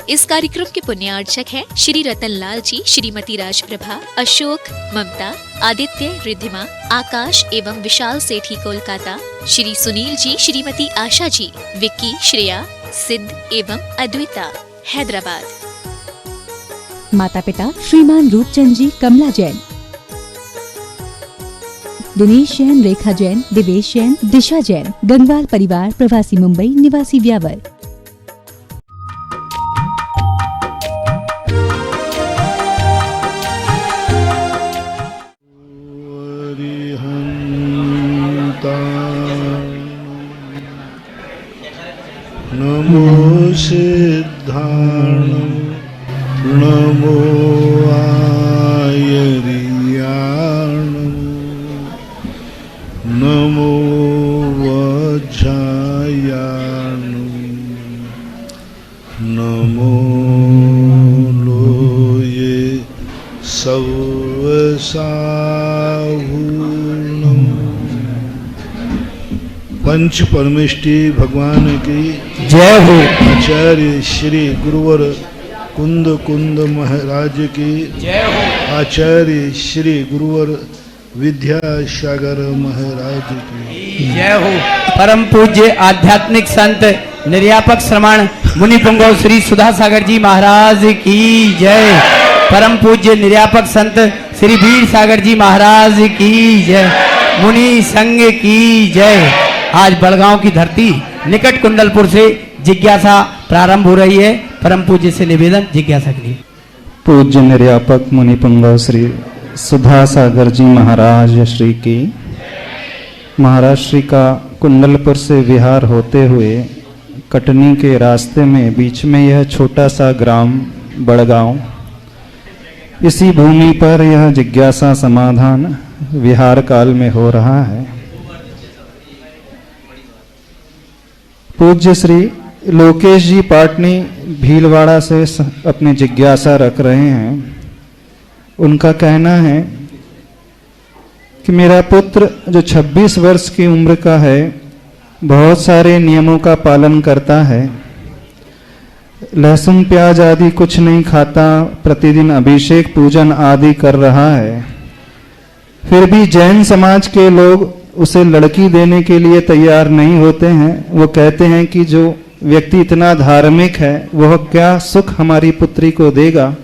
इस कार्यक्रम के पुण्यार्चक हैं श्री रतन लाल जी, श्रीमती राजप्रभा, अशोक, ममता, आदित्य, रिद्धिमा, आकाश एवं विशाल सेठी कोलकाता, श्री सुनील जी, श्रीमती आशा जी, विक्की, श्रेया, सिद्ध एवं अद्विता, हैदराबाद। माता पिता श्रीमान रूपचंद जी, कमला जैन, दिनेश जैन, रेखा जैन, दिवेश जैन, दिशा जैन, गंगवाल परिवार, प्रवासी मुंबई, निवासी व्यावर। नमो सिद्धाणं नमो आयर्याणं नमो वज्रायाणं नमो लोये सवसाहूर्णं। पंच परमेष्टि भगवान की जय हो। आचार्य श्री गुरुवर कुंद कुंद महाराज की जय हो। आचार्य श्री गुरुवर विद्यासागर महाराज की जय हो। परम पूज्य आध्यात्मिक संत निर्यापक श्रमण मुनि पुंगव श्री सुधा सागर जी महाराज की जय। परम पूज्य निर्यापक संत श्री वीर सागर जी महाराज की जय। मुनि संघ की जय। आज बड़गांव की धरती निकट कुंडलपुर से जिज्ञासा प्रारंभ हो रही है। परम पूज्य से निवेदन जिज्ञासा के लिए। पूज्य निर्यापक मुनि पुंगव श्री सुधा सागर जी महाराज श्री की महाराष्ट्र का कुंडलपुर से विहार होते हुए कटनी के रास्ते में बीच में यह छोटा सा ग्राम बड़गांव, इसी भूमि पर यह जिज्ञासा समाधान विहार काल में हो रहा है। पूज्य श्री लोकेश जी पाटनी भीलवाड़ा से अपनी जिज्ञासा रख रहे हैं। उनका कहना है कि मेरा पुत्र जो 26 वर्ष की उम्र का है, बहुत सारे नियमों का पालन करता है, लहसुन प्याज आदि कुछ नहीं खाता, प्रतिदिन अभिषेक पूजन आदि कर रहा है, फिर भी जैन समाज के लोग उसे लड़की देने के लिए तैयार नहीं होते हैं। वो कहते हैं कि जो व्यक्ति इतना धार्मिक है वह क्या सुख हमारी पुत्री को देगा।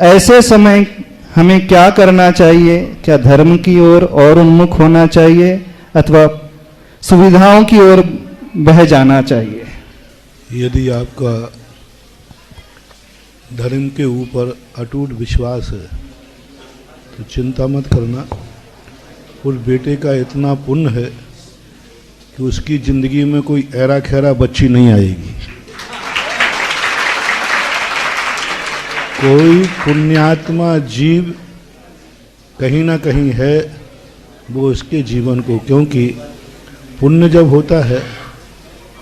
ऐसे समय हमें क्या करना चाहिए? क्या धर्म की ओर और उन्मुख होना चाहिए अथवा सुविधाओं की ओर बह जाना चाहिए? यदि आपका धर्म के ऊपर अटूट विश्वास है तो चिंता मत करना। उस बेटे का इतना पुण्य है कि उसकी जिंदगी में कोई ऐरा खैरा बच्ची नहीं आएगी। कोई पुण्यात्मा जीव कहीं ना कहीं है, वो उसके जीवन को, क्योंकि पुण्य जब होता है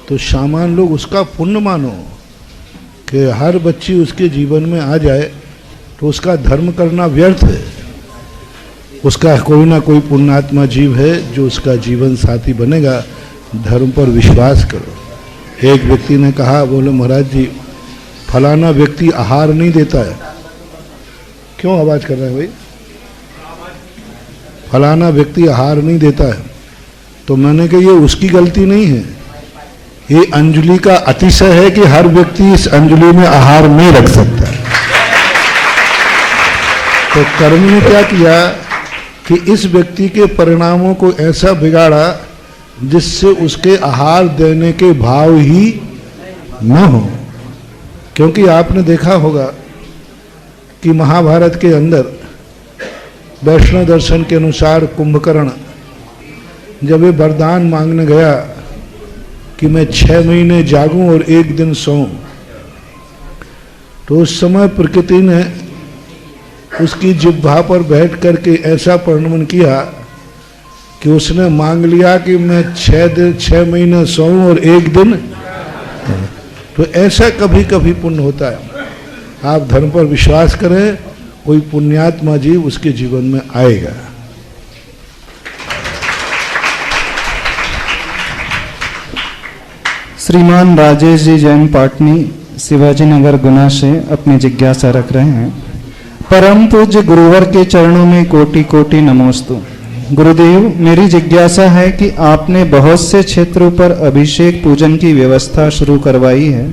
तो सामान्य लोग उसका पुण्य मानो कि हर बच्ची उसके जीवन में आ जाए तो उसका धर्म करना व्यर्थ है। उसका कोई ना कोई पुण्यात्मा जीव है जो उसका जीवन साथी बनेगा। धर्म पर विश्वास करो। एक व्यक्ति ने कहा, बोले महाराज जी फलाना व्यक्ति आहार नहीं देता है। क्यों आवाज कर रहे हैं भाई? फलाना व्यक्ति आहार नहीं देता है। तो मैंने कहा ये उसकी गलती नहीं है, ये अंजलि का अतिशय है कि हर व्यक्ति इस अंजलि में आहार नहीं रख सकता। तो कर्म ने क्या किया कि इस व्यक्ति के परिणामों को ऐसा बिगाड़ा जिससे उसके आहार देने के भाव ही न हो। क्योंकि आपने देखा होगा कि महाभारत के अंदर वैष्णव दर्शन के अनुसार कुंभकर्ण जब ये वरदान मांगने गया कि मैं 6 महीने जागूं और 1 दिन सोऊं, तो उस समय प्रकृति ने उसकी जिह्वा पर बैठ करके ऐसा वर्णन किया कि उसने मांग लिया कि मैं 6 महीने सोऊं और 1 दिन। तो ऐसा कभी कभी पुण्य होता है। आप धर्म पर विश्वास करें, कोई पुण्यात्मा जीव उसके जीवन में आएगा। श्रीमान राजेश जी जैन पाटनी शिवाजी नगर गुना से अपनी जिज्ञासा रख रहे हैं। परम पूज्य गुरुवर के चरणों में कोटि कोटि नमोस्तु। गुरुदेव, मेरी जिज्ञासा है कि आपने बहुत से क्षेत्रों पर अभिषेक पूजन की व्यवस्था शुरू करवाई है।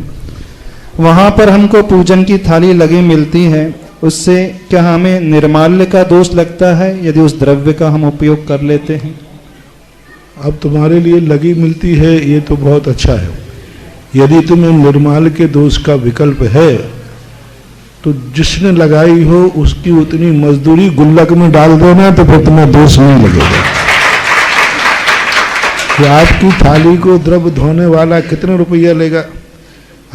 वहां पर हमको पूजन की थाली लगी मिलती है, उससे क्या हमें निर्माल्य का दोष लगता है यदि उस द्रव्य का हम उपयोग कर लेते हैं? अब तुम्हारे लिए लगी मिलती है, ये तो बहुत अच्छा है। यदि तुम्हें निर्माल्य के दोष का विकल्प है तो जिसने लगाई हो उसकी उतनी मजदूरी गुल्लक में डाल देना, तो फिर तुम्हें दोष नहीं लगेगा। कि आपकी थाली को द्रव्य धोने वाला कितना रुपया लेगा,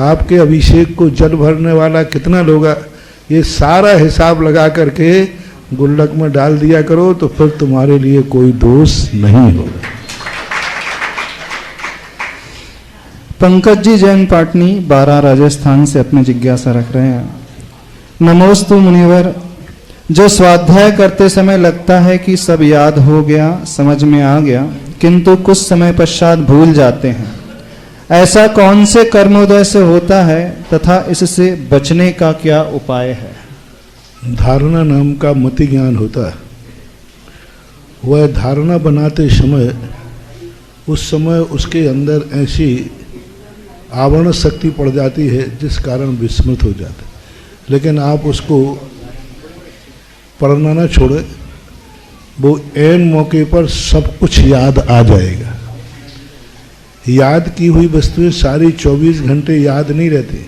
आपके अभिषेक को जल भरने वाला कितना लोगा, ये सारा हिसाब लगा करके गुल्लक में डाल दिया करो, तो फिर तुम्हारे लिए कोई दोष नहीं होगा। पंकज जी जैन पाटनी 12 राजस्थान से अपनी जिज्ञासा रख रहे हैं। नमोस्तु मुनिवर, जो स्वाध्याय करते समय लगता है कि सब याद हो गया, समझ में आ गया, किंतु कुछ समय पश्चात भूल जाते हैं, ऐसा कौन से कर्मोदय से होता है तथा इससे बचने का क्या उपाय है? धारणा नाम का मति ज्ञान होता है। वह धारणा बनाते समय उस समय उसके अंदर ऐसी आवरण शक्ति पड़ जाती है जिस कारण विस्मृत हो जाता है। लेकिन आप उसको पढ़ना ना छोड़े, वो ऐन मौके पर सब कुछ याद आ जाएगा। याद की हुई वस्तुएं सारी 24 घंटे याद नहीं रहती।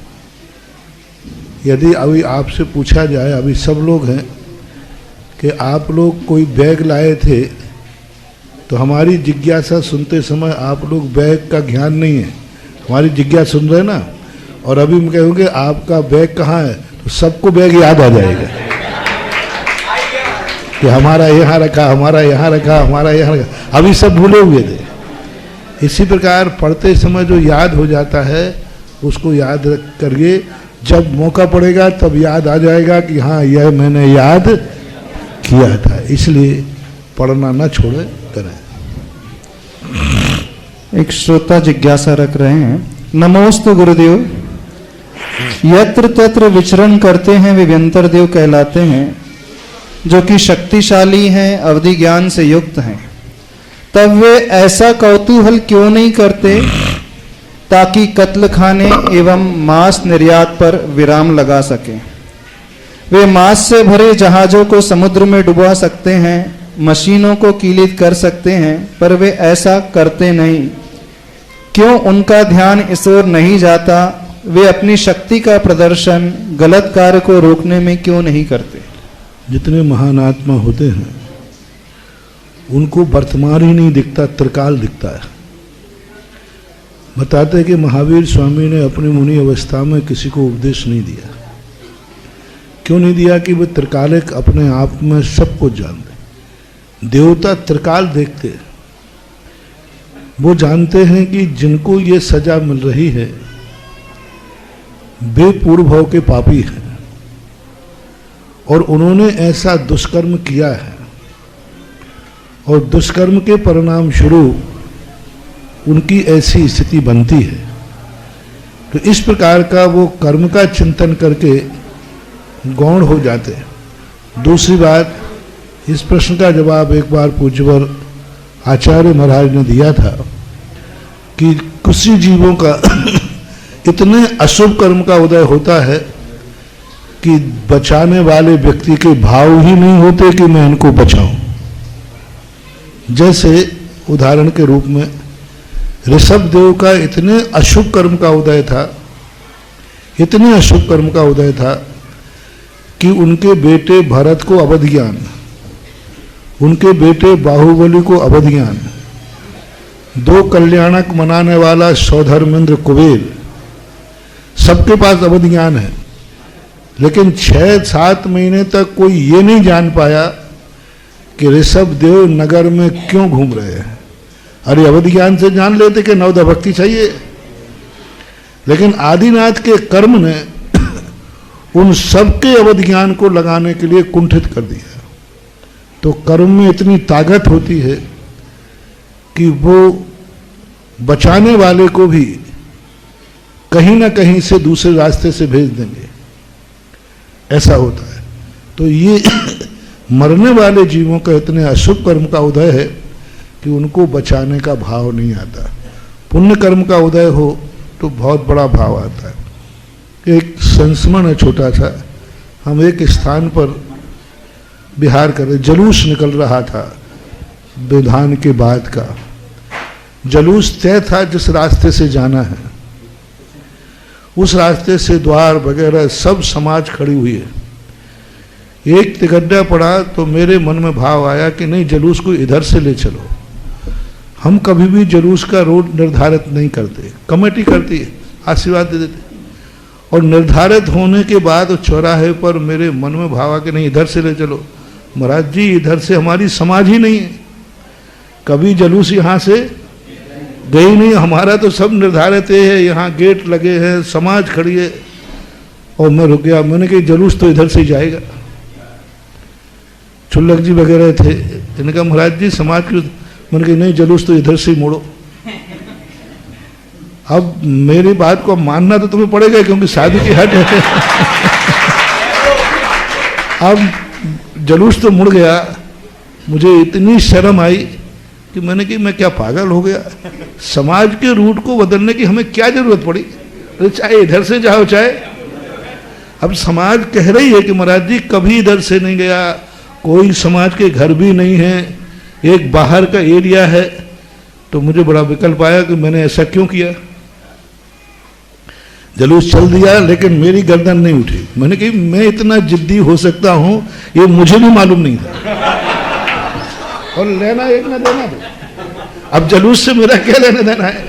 यदि अभी आपसे पूछा जाए, अभी सब लोग हैं कि आप लोग कोई बैग लाए थे, तो हमारी जिज्ञासा सुनते समय आप लोग बैग का ज्ञान नहीं है, हमारी जिज्ञासा सुन रहे ना, और अभी मैं कहूँगे आपका बैग कहाँ है, तो सबको बैग याद आ जाएगा कि हमारा यहाँ रखा, हमारा यहाँ रखा, हमारा यहाँ रखा। अभी सब भूले हुए थे। इसी प्रकार पढ़ते समय जो याद हो जाता है उसको याद रख करिए, जब मौका पड़ेगा तब याद आ जाएगा कि हाँ यह मैंने याद किया था। इसलिए पढ़ना न छोड़े करें। एक श्रोता जिज्ञासा रख रहे हैं। नमोस्तु गुरुदेव, यत्र तत्र विचरण करते हैं वे व्यंतर देव कहलाते हैं, जो कि शक्तिशाली हैं, अवधि ज्ञान से युक्त हैं। तब वे ऐसा कौतूहल क्यों नहीं करते ताकि कत्ल खाने एवं मांस निर्यात पर विराम लगा सके? वे मांस से भरे जहाजों को समुद्र में डुबा सकते हैं, मशीनों को कीलित कर सकते हैं, पर वे ऐसा करते नहीं। क्यों उनका ध्यान इस ओर नहीं जाता? वे अपनी शक्ति का प्रदर्शन गलत कार्य को रोकने में क्यों नहीं करते? जितने महान आत्मा होते हैं उनको वर्तमान ही नहीं दिखता, त्रिकाल दिखता है। बताते हैं कि महावीर स्वामी ने अपनी मुनि अवस्था में किसी को उपदेश नहीं दिया। क्यों नहीं दिया? कि वे त्रिकालिक अपने आप में सब कुछ जानते। देवता त्रिकाल देखते, वो जानते हैं कि जिनको ये सजा मिल रही है वे पूर्व भाव के पापी हैं और उन्होंने ऐसा दुष्कर्म किया है, और दुष्कर्म के परिणाम स्वरूप उनकी ऐसी स्थिति बनती है। तो इस प्रकार का वो कर्म का चिंतन करके गौण हो जाते हैं। दूसरी बात, इस प्रश्न का जवाब एक बार पूज्यवर आचार्य महाराज ने दिया था कि कुछ जीवों का इतने अशुभ कर्म का उदय होता है कि बचाने वाले व्यक्ति के भाव ही नहीं होते कि मैं इनको बचाऊं। जैसे उदाहरण के रूप में ऋषभ देव का इतने अशुभ कर्म का उदय था, इतने अशुभ कर्म का उदय था कि उनके बेटे भरत को अवध ज्ञान, उनके बेटे बाहुबली को अवध ज्ञान, 2 कल्याणक मनाने वाला सौधर्मेंद्र कुबेर, सबके पास अवध ज्ञान है, लेकिन 6-7 महीने तक कोई ये नहीं जान पाया कि ऋषभ देव नगर में क्यों घूम रहे हैं। अरे अवध ज्ञान से जान लेते कि नवदा भक्ति चाहिए, लेकिन आदिनाथ के कर्म ने उन सबके अवध ज्ञान को लगाने के लिए कुंठित कर दिया। तो कर्म में इतनी ताकत होती है कि वो बचाने वाले को भी कहीं ना कहीं से दूसरे रास्ते से भेज देंगे, ऐसा होता है। तो ये मरने वाले जीवों का इतने अशुभ कर्म का उदय है कि उनको बचाने का भाव नहीं आता। पुण्य कर्म का उदय हो तो बहुत बड़ा भाव आता है। एक संस्मरण है छोटा सा। हम एक स्थान पर बिहार कर रहे, जुलूस निकल रहा था विधान के बाद का। जुलूस तय था जिस रास्ते से जाना है, उस रास्ते से द्वार वगैरह सब समाज खड़ी हुई है। एक तिगड्डा पड़ा तो मेरे मन में भाव आया कि नहीं, जुलूस को इधर से ले चलो। हम कभी भी जुलूस का रूट निर्धारित नहीं करते, कमेटी करती है, आशीर्वाद दे देते। और निर्धारित होने के बाद चौराहे पर मेरे मन में भाव आ कि नहीं, इधर से ले चलो। महाराज जी, इधर से हमारी समाज ही नहीं है, कभी जुलूस यहाँ से गई नहीं, हमारा तो सब निर्धारित है, यहाँ गेट लगे हैं, समाज खड़ी है। और मैं रुक गया, मैंने कहा जुलूस तो इधर से ही जाएगा। चुल्लक जी वगैरह थे, इन्होंने कहा महाराज जी समाज की, मैंने कहा नहीं, जुलूस तो इधर से ही मोड़ो। अब मेरी बात को मानना तो तुम्हें पड़ेगा क्योंकि शादी की हट है। अब जुलूस तो मुड़ गया, मुझे इतनी शर्म आई कि मैंने कहा मैं क्या पागल हो गया, समाज के रूट को बदलने की हमें क्या जरूरत पड़ी, चाहे इधर से जाओ चाहे। अब समाज कह रही है कि महाराज जी कभी इधर से नहीं गया, कोई समाज के घर भी नहीं है, एक बाहर का एरिया है। तो मुझे बड़ा विकल्प आया कि मैंने ऐसा क्यों किया। जुलूस चल दिया लेकिन मेरी गर्दन नहीं उठी। मैंने कहा मैं इतना जिद्दी हो सकता हूं ये मुझे भी मालूम नहीं था। और लेना एक ना देना दो, अब जुलूस से मेरा क्या लेना देना है।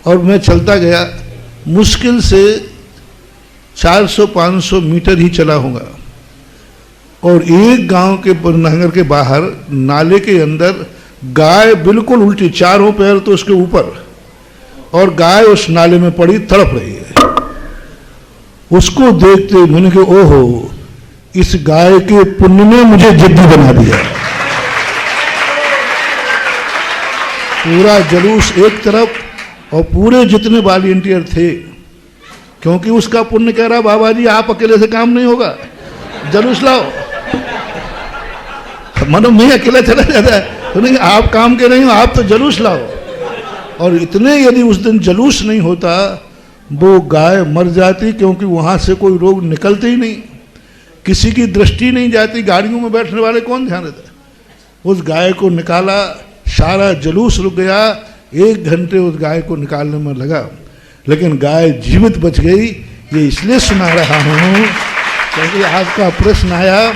और मैं चलता गया, मुश्किल से 400-500 मीटर ही चला होगा। और एक गांव के नगर के बाहर नाले के अंदर गाय बिल्कुल उल्टी, चारों पैर तो उसके ऊपर, और गाय उस नाले में पड़ी तड़प रही है। उसको देखते मैंने कहा ओहो, इस गाय के पुण्य ने मुझे जिद्दी बना दिया। पूरा जुलूस एक तरफ और पूरे जितने वॉलंटियर थे, क्योंकि उसका पुण्य कह रहा बाबा जी आप अकेले से काम नहीं होगा, जुलूस लाओ। मानो मैं अकेला चला जाता है, तो नहीं, आप काम के नहीं हो, आप तो जुलूस लाओ। और इतने यदि उस दिन जुलूस नहीं होता वो गाय मर जाती, क्योंकि वहां से कोई लोग निकलते ही नहीं, किसी की दृष्टि नहीं जाती, गाड़ियों में बैठने वाले कौन ध्यान देता। उस गाय को निकाला, सारा जुलूस रुक गया, 1 घंटे उस गाय को निकालने में लगा, लेकिन गाय जीवित बच गई। ये इसलिए सुना रहा हूं क्योंकि आपका प्रश्न आया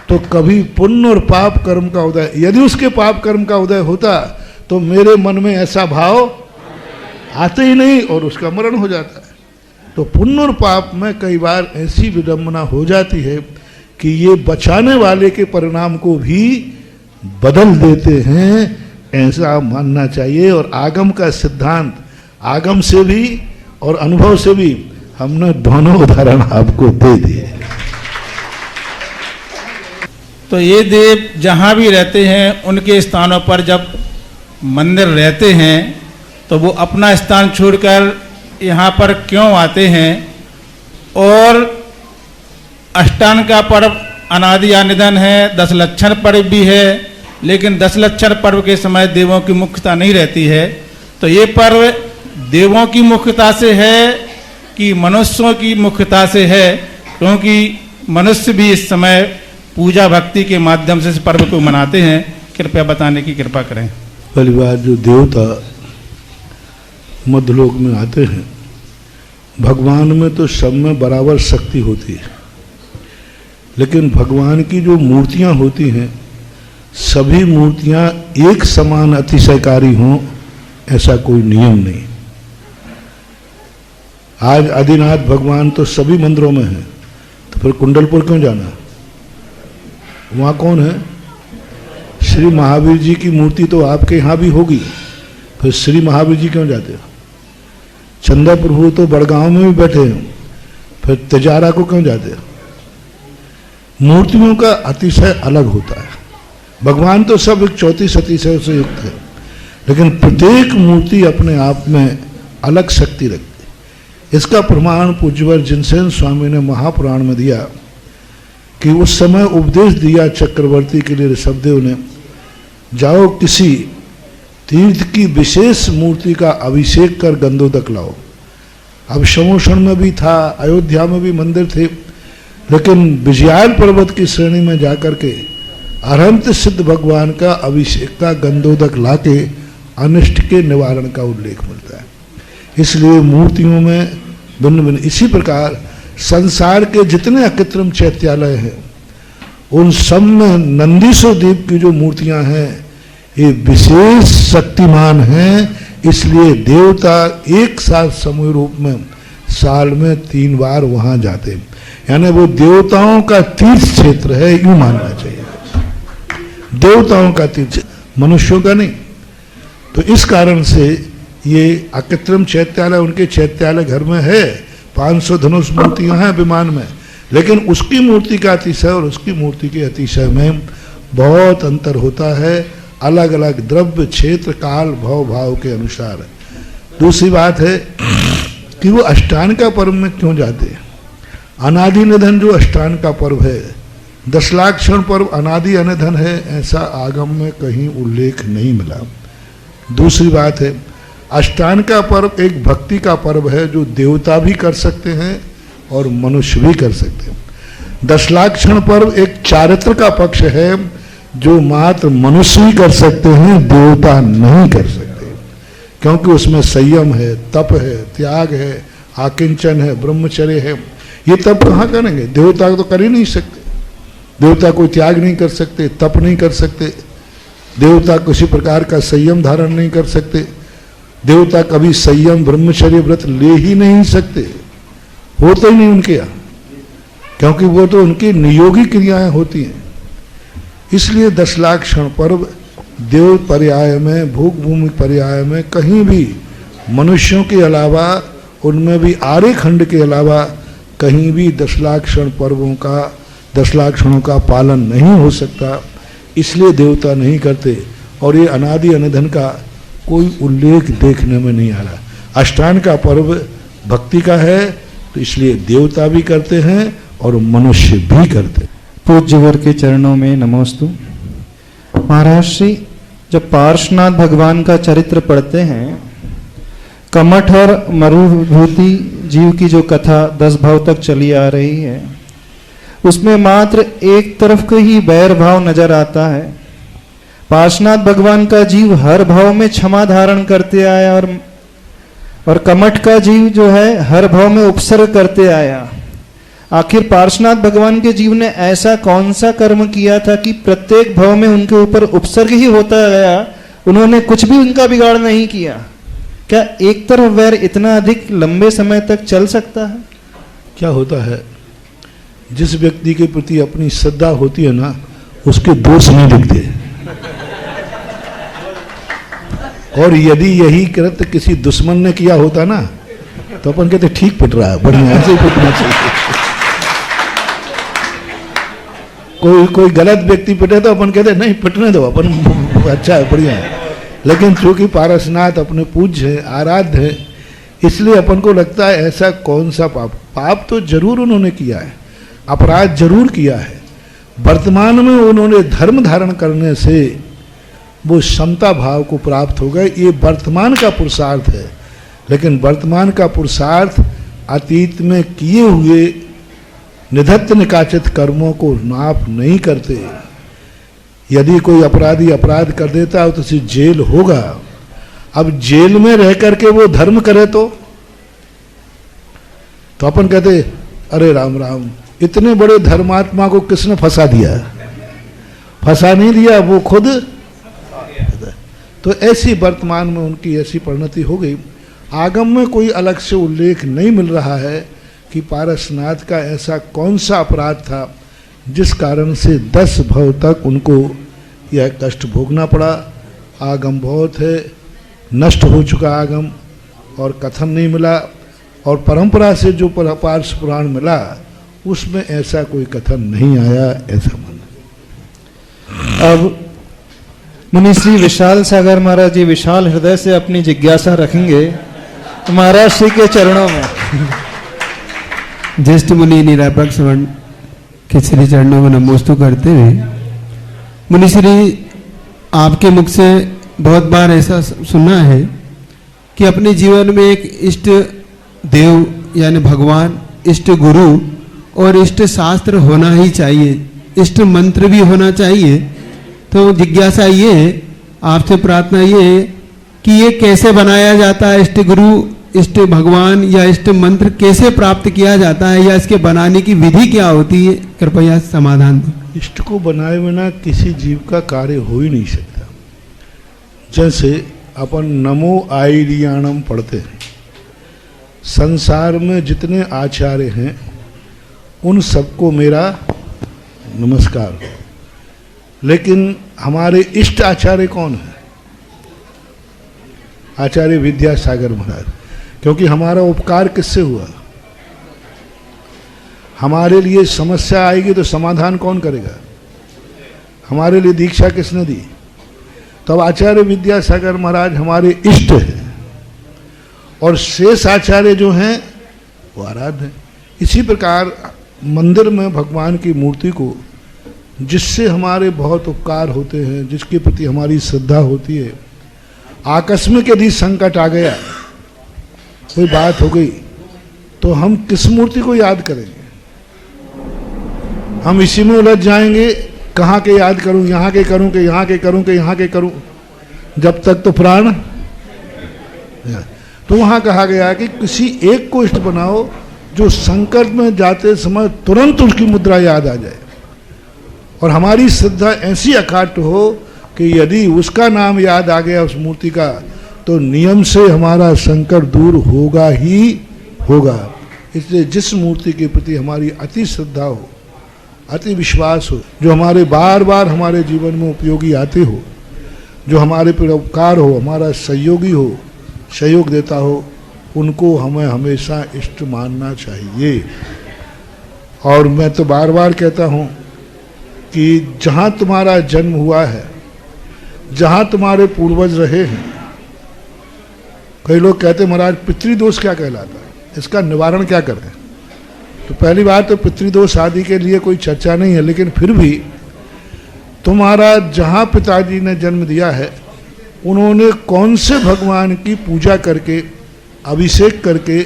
तो कभी पुण्य और पाप कर्म का उदय, यदि उसके पाप कर्म का उदय होता तो मेरे मन में ऐसा भाव आते ही नहीं और उसका मरण हो जाता है। तो पुण्य और पाप में कई बार ऐसी विडंबना हो जाती है कि ये बचाने वाले के परिणाम को भी बदल देते हैं, ऐसा मानना चाहिए। और आगम का सिद्धांत, आगम से भी और अनुभव से भी हमने दोनों उदाहरण आपको दे दिए। तो ये देव जहाँ भी रहते हैं उनके स्थानों पर जब मंदिर रहते हैं तो वो अपना स्थान छोड़कर यहाँ पर क्यों आते हैं। और अष्टांग का पर्व अनादि आनिधन है, 10 लक्षण पर्व भी है, लेकिन 10 लक्षण पर्व के समय देवों की मुख्यता नहीं रहती है। तो ये पर्व देवों की मुख्यता से है कि मनुष्यों की मुख्यता से है, क्योंकि मनुष्य भी इस समय पूजा भक्ति के माध्यम से इस पर्व को मनाते हैं। कृपया बताने की कृपा करें। पहली बात, जो देवता मध्यलोक में आते हैं, भगवान में तो सब में बराबर शक्ति होती है, लेकिन भगवान की जो मूर्तियां होती हैं सभी मूर्तियां एक समान अतिशयकारी हों ऐसा कोई नियम नहीं। आज आदिनाथ भगवान तो सभी मंदिरों में हैं, तो फिर कुंडलपुर क्यों जाना, वहाँ कौन है? श्री महावीर जी की मूर्ति तो आपके यहाँ भी होगी, फिर श्री महावीर जी क्यों जाते हो? चंदा प्रभु तो बड़गांव में भी बैठे हैं, फिर तिजारा को क्यों जाते हो? मूर्तियों का अतिशय अलग होता है। भगवान तो सब एक 34 अतिशय से युक्त है, लेकिन प्रत्येक मूर्ति अपने आप में अलग शक्ति रखती है। इसका प्रमाण पूज्यवर जिनसेन स्वामी ने महापुराण में दिया कि उस समय उपदेश दिया चक्रवर्ती के लिए ऋषभदेव ने, जाओ किसी तीर्थ की विशेष मूर्ति का अभिषेक कर गंधोदक लाओ। अब शमोषण में भी था, अयोध्या में भी मंदिर थे, लेकिन विजयाल पर्वत की श्रेणी में जाकर के अरहंत सिद्ध भगवान का अभिषेक का गंधोदक लाके अनिष्ट के निवारण का उल्लेख मिलता है। इसलिए मूर्तियों में भिन्न भिन्न, इसी प्रकार संसार के जितने अकृत्रिम चैत्यालय हैं उन सब में नंदीसो देव की जो मूर्तियां हैं ये विशेष शक्तिमान हैं। इसलिए देवता एक साथ समूह रूप में साल में 3 बार वहां जाते हैं, यानी वो देवताओं का तीर्थ क्षेत्र है, यूं मानना चाहिए। देवताओं का तीर्थ, मनुष्यों का नहीं। तो इस कारण से ये अकृत्रिम चैत्यालय उनके चैत्यालय घर में है, 500 धनुष मूर्तियां हैं विमान में, लेकिन उसकी मूर्ति का अतिशय और उसकी मूर्ति के अतिशय में बहुत अंतर होता है, अलग अलग द्रव्य क्षेत्र काल भाव भाव के अनुसार। दूसरी बात है कि वो अष्टान का पर्व में क्यों जाते हैं। अनादि निधन जो अष्टान का पर्व है, 10 लाख क्षण पर्व अनादि अनिधन है, ऐसा आगम में कहीं उल्लेख नहीं मिला। दूसरी बात है अष्टान का पर्व एक भक्ति का पर्व है जो देवता भी कर सकते हैं और मनुष्य भी कर सकते हैं। 10 लाख क्षण पर्व एक चारित्र का पक्ष है जो मात्र मनुष्य ही कर सकते हैं, देवता नहीं कर सकते, क्योंकि उसमें संयम है, तप है, त्याग है, आकिंचन है, ब्रह्मचर्य है। ये तप कहाँ करेंगे, देवता तो कर ही नहीं सकते। देवता कोई त्याग नहीं कर सकते, तप नहीं कर सकते, देवता किसी प्रकार का संयम धारण नहीं कर सकते, देवता कभी संयम ब्रह्मचर्य व्रत ले ही नहीं सकते, होते ही नहीं उनके यहाँ, क्योंकि वो तो उनकी नियोगी क्रियाएं होती हैं। इसलिए 10 लाख क्षण पर्व देव पर्याय में, भोग भूमि पर्याय में कहीं भी मनुष्यों के अलावा, उनमें भी आर्य खंड के अलावा कहीं भी 10 लाख क्षण पर्वों का, 10 लाख क्षणों का पालन नहीं हो सकता। इसलिए देवता नहीं करते और ये अनादि अनिधन का कोई उल्लेख देखने में नहीं आ रहा। अष्टान का पर्व भक्ति का है, तो इसलिए देवता भी करते हैं और मनुष्य भी करते हैं। पूज्यवर के चरणों में नमोस्तु। महाराज श्री जब पार्श्वनाथ भगवान का चरित्र पढ़ते हैं, कमठ और मरुभूति जीव की जो कथा 10 भाव तक चली आ रही है, उसमें मात्र एक तरफ का ही बैर भाव नजर आता है। पार्श्वनाथ भगवान का जीव हर भाव में क्षमा धारण करते आया और कमठ का जीव जो है हर भाव में उपसर्ग करते आया। आखिर पार्श्वनाथ भगवान के जीव ने ऐसा कौन सा कर्म किया था कि प्रत्येक भाव में उनके ऊपर उपसर्ग ही होता गया, उन्होंने कुछ भी उनका बिगाड़ नहीं किया। क्या एक तरफ वैर इतना अधिक लंबे समय तक चल सकता है? क्या होता है, जिस व्यक्ति के प्रति अपनी श्रद्धा होती है ना, उसके दोष नहीं दिखते। और यदि यही कृत्य किसी दुश्मन ने किया होता ना, तो अपन कहते ठीक पिट रहा है, बढ़िया, ऐसे ही पिटना चाहिए। कोई गलत व्यक्ति पिटे तो अपन कहते नहीं पिटने दो, अपन अच्छा है, बढ़िया है। लेकिन चूंकि पारसनाथ अपने पूज्य है, आराध्य है, इसलिए अपन को लगता है ऐसा कौन सा पाप तो जरूर उन्होंने किया है, अपराध जरूर किया है। वर्तमान में उन्होंने धर्म धारण करने से वो समता भाव को प्राप्त हो गए, ये वर्तमान का पुरुषार्थ है। लेकिन वर्तमान का पुरुषार्थ अतीत में किए हुए निधत्त निकाचित कर्मों को माफ नहीं करते। यदि कोई अपराधी अपराध कर देता है तो उसे जेल होगा। अब जेल में रह करके वो धर्म करे तो अपन कहते अरे राम राम, इतने बड़े धर्मात्मा को किसने फंसा दिया? फंसा नहीं दिया, वो खुद। तो ऐसी वर्तमान में उनकी ऐसी परिणति हो गई। आगम में कोई अलग से उल्लेख नहीं मिल रहा है कि पारसनाथ का ऐसा कौन सा अपराध था जिस कारण से 10 भव तक उनको यह कष्ट भोगना पड़ा। आगम बहुत है, नष्ट हो चुका आगम, और कथन नहीं मिला, और परंपरा से जो पार्श्व पुराण मिला उसमें ऐसा कोई कथन नहीं आया, ऐसा माना। अब मुनि श्री विशाल सागर महाराज जी विशाल हृदय से अपनी जिज्ञासा रखेंगे महाराज श्री के चरणों में। ज्येष्ठ मुनि निरापक श्रवण के श्री चरणों में नमोस्तु करते हुए, मुनि श्री आपके मुख से बहुत बार ऐसा सुना है कि अपने जीवन में एक इष्ट देव यानी भगवान, इष्ट गुरु और इष्ट शास्त्र होना ही चाहिए, इष्ट मंत्र भी होना चाहिए। तो जिज्ञासा ये है, आपसे प्रार्थना ये है कि ये कैसे बनाया जाता है, इष्ट गुरु, इष्ट भगवान या इष्ट मंत्र कैसे प्राप्त किया जाता है, या इसके बनाने की विधि क्या होती है, कृपया समाधान दें। इष्ट को बनाए बिना किसी जीव का कार्य हो ही नहीं सकता। जैसे अपन नमो आइडियाणम पढ़ते हैं, संसार में जितने आचार्य हैं उन सबको मेरा नमस्कार। लेकिन हमारे इष्ट आचार्य कौन है? आचार्य विद्यासागर महाराज। क्योंकि हमारा उपकार किससे हुआ? हमारे लिए समस्या आएगी तो समाधान कौन करेगा? हमारे लिए दीक्षा किसने दी? तब आचार्य विद्यासागर महाराज हमारे इष्ट हैं और शेष आचार्य जो हैं वो आराध्य हैं। इसी प्रकार मंदिर में भगवान की मूर्ति को, जिससे हमारे बहुत उपकार होते हैं, जिसके प्रति हमारी श्रद्धा होती है, आकस्मिक यदि संकट आ गया, कोई बात हो गई, तो हम किस मूर्ति को याद करेंगे? हम इसी में उलझ जाएंगे, कहाँ के याद करूं, यहाँ के करूं कि यहाँ के करूं कि यहाँ के करूं, जब तक तो प्राण। तो वहाँ कहा गया कि किसी एक को इष्ट बनाओ जो संकट में जाते समय तुरंत उसकी मुद्रा याद आ जाए, और हमारी श्रद्धा ऐसी अखाट हो कि यदि उसका नाम याद आ गया उस मूर्ति का, तो नियम से हमारा संकट दूर होगा ही होगा। इसलिए जिस मूर्ति के प्रति हमारी अति श्रद्धा हो, अति विश्वास हो, जो हमारे बार बार हमारे जीवन में उपयोगी आते हो, जो हमारे पर उपकार हो, हमारा सहयोगी हो, सहयोग देता हो, उनको हमें हमेशा इष्ट मानना चाहिए। और मैं तो बार बार कहता हूँ कि जहाँ तुम्हारा जन्म हुआ है, जहाँ तुम्हारे पूर्वज रहे हैं, कई लोग कहते महाराज पितृदोष क्या कहलाता है, इसका निवारण क्या करें? तो पहली बात तो पितृदोष आदि के लिए कोई चर्चा नहीं है, लेकिन फिर भी तुम्हारा जहाँ पिताजी ने जन्म दिया है, उन्होंने कौन से भगवान की पूजा करके, अभिषेक करके,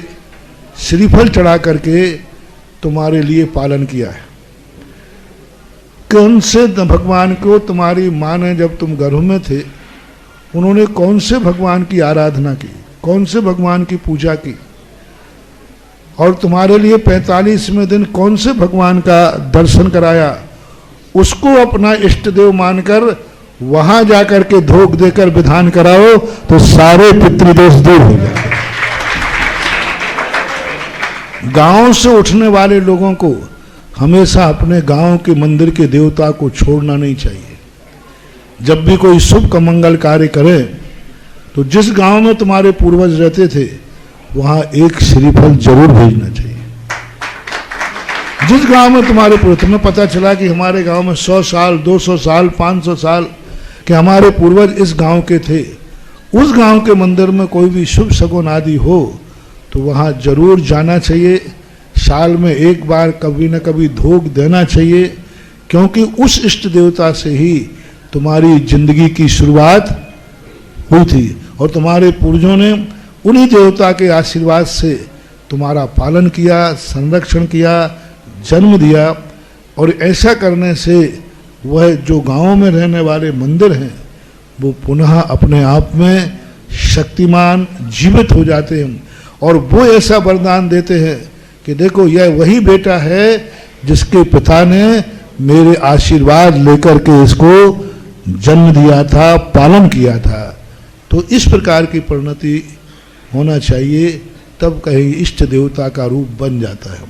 श्रीफल चढ़ा करके तुम्हारे लिए पालन किया है? कौन से भगवान को तुम्हारी माँ ने जब तुम गर्भ में थे, उन्होंने कौन से भगवान की आराधना की, कौन से भगवान की पूजा की, और तुम्हारे लिए 45वें दिन कौन से भगवान का दर्शन कराया, उसको अपना इष्ट देव मानकर वहां जाकर के धोख देकर विधान कराओ तो सारे पितृदोष दूर हो जाए। गांव से उठने वाले लोगों को हमेशा अपने गांव के मंदिर के देवता को छोड़ना नहीं चाहिए। जब भी कोई शुभ का मंगल कार्य करे तो जिस गांव में तुम्हारे पूर्वज रहते थे वहां एक श्रीफल जरूर भेजना चाहिए। जिस गांव में तुम्हारे पूर्वज, तुम्हें पता चला कि हमारे गांव में 100 साल 200 साल 500 साल के हमारे पूर्वज इस गांव के थे, उस गांव के मंदिर में कोई भी शुभ शगुन आदि हो तो वहां जरूर जाना चाहिए। साल में एक बार कभी न कभी धोख देना चाहिए, क्योंकि उस इष्ट देवता से ही तुम्हारी जिंदगी की शुरुआत हुई थी और तुम्हारे पूर्वजों ने उन्हीं देवता के आशीर्वाद से तुम्हारा पालन किया, संरक्षण किया, जन्म दिया। और ऐसा करने से वह जो गांव में रहने वाले मंदिर हैं वो पुनः अपने आप में शक्तिमान जीवित हो जाते हैं और वो ऐसा वरदान देते हैं कि देखो यह वही बेटा है जिसके पिता ने मेरे आशीर्वाद लेकर के इसको जन्म दिया था, पालन किया था। तो इस प्रकार की परिणति होना चाहिए, तब कहीं इष्ट देवता का रूप बन जाता है।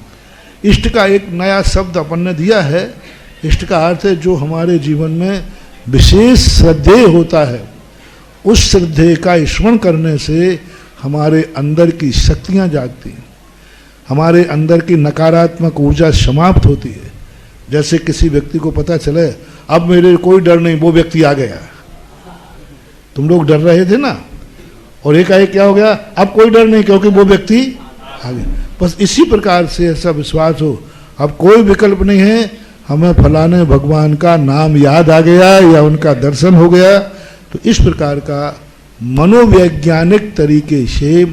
इष्ट का एक नया शब्द अपन ने दिया है। इष्ट का अर्थ है जो हमारे जीवन में विशेष श्रद्धेय होता है, उस श्रद्धेय का स्मरण करने से हमारे अंदर की शक्तियाँ जागती हैं, हमारे अंदर की नकारात्मक ऊर्जा समाप्त होती है। जैसे किसी व्यक्ति को पता चले अब मेरे कोई डर नहीं, वो व्यक्ति आ गया, तुम लोग डर रहे थे ना, और एकाएक क्या हो गया, अब कोई डर नहीं क्योंकि वो व्यक्ति आ गया। बस इसी प्रकार से ऐसा विश्वास हो, अब कोई विकल्प नहीं है, हमें फलाने भगवान का नाम याद आ गया या उनका दर्शन हो गया। तो इस प्रकार का मनोवैज्ञानिक तरीके से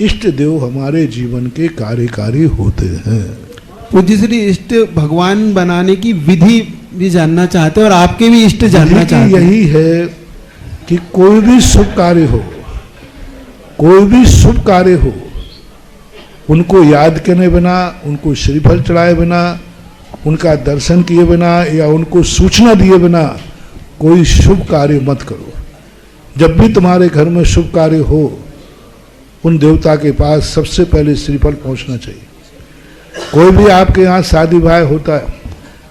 इष्ट देव हमारे जीवन के कार्यकारी होते हैं। पूज्य श्री इष्ट भगवान बनाने की विधि भी जानना चाहते हैं और आपके भी इष्ट जानना चाहते हैं। यही है कि कोई भी शुभ कार्य हो, कोई भी शुभ कार्य हो, उनको याद करने बिना, उनको श्रीफल चढ़ाए बिना, उनका दर्शन किए बिना या उनको सूचना दिए बिना कोई शुभ कार्य मत करो। जब भी तुम्हारे घर में शुभ कार्य हो, उन देवता के पास सबसे पहले श्रीफल पहुंचना चाहिए। कोई भी आपके यहाँ शादी ब्याह होता है,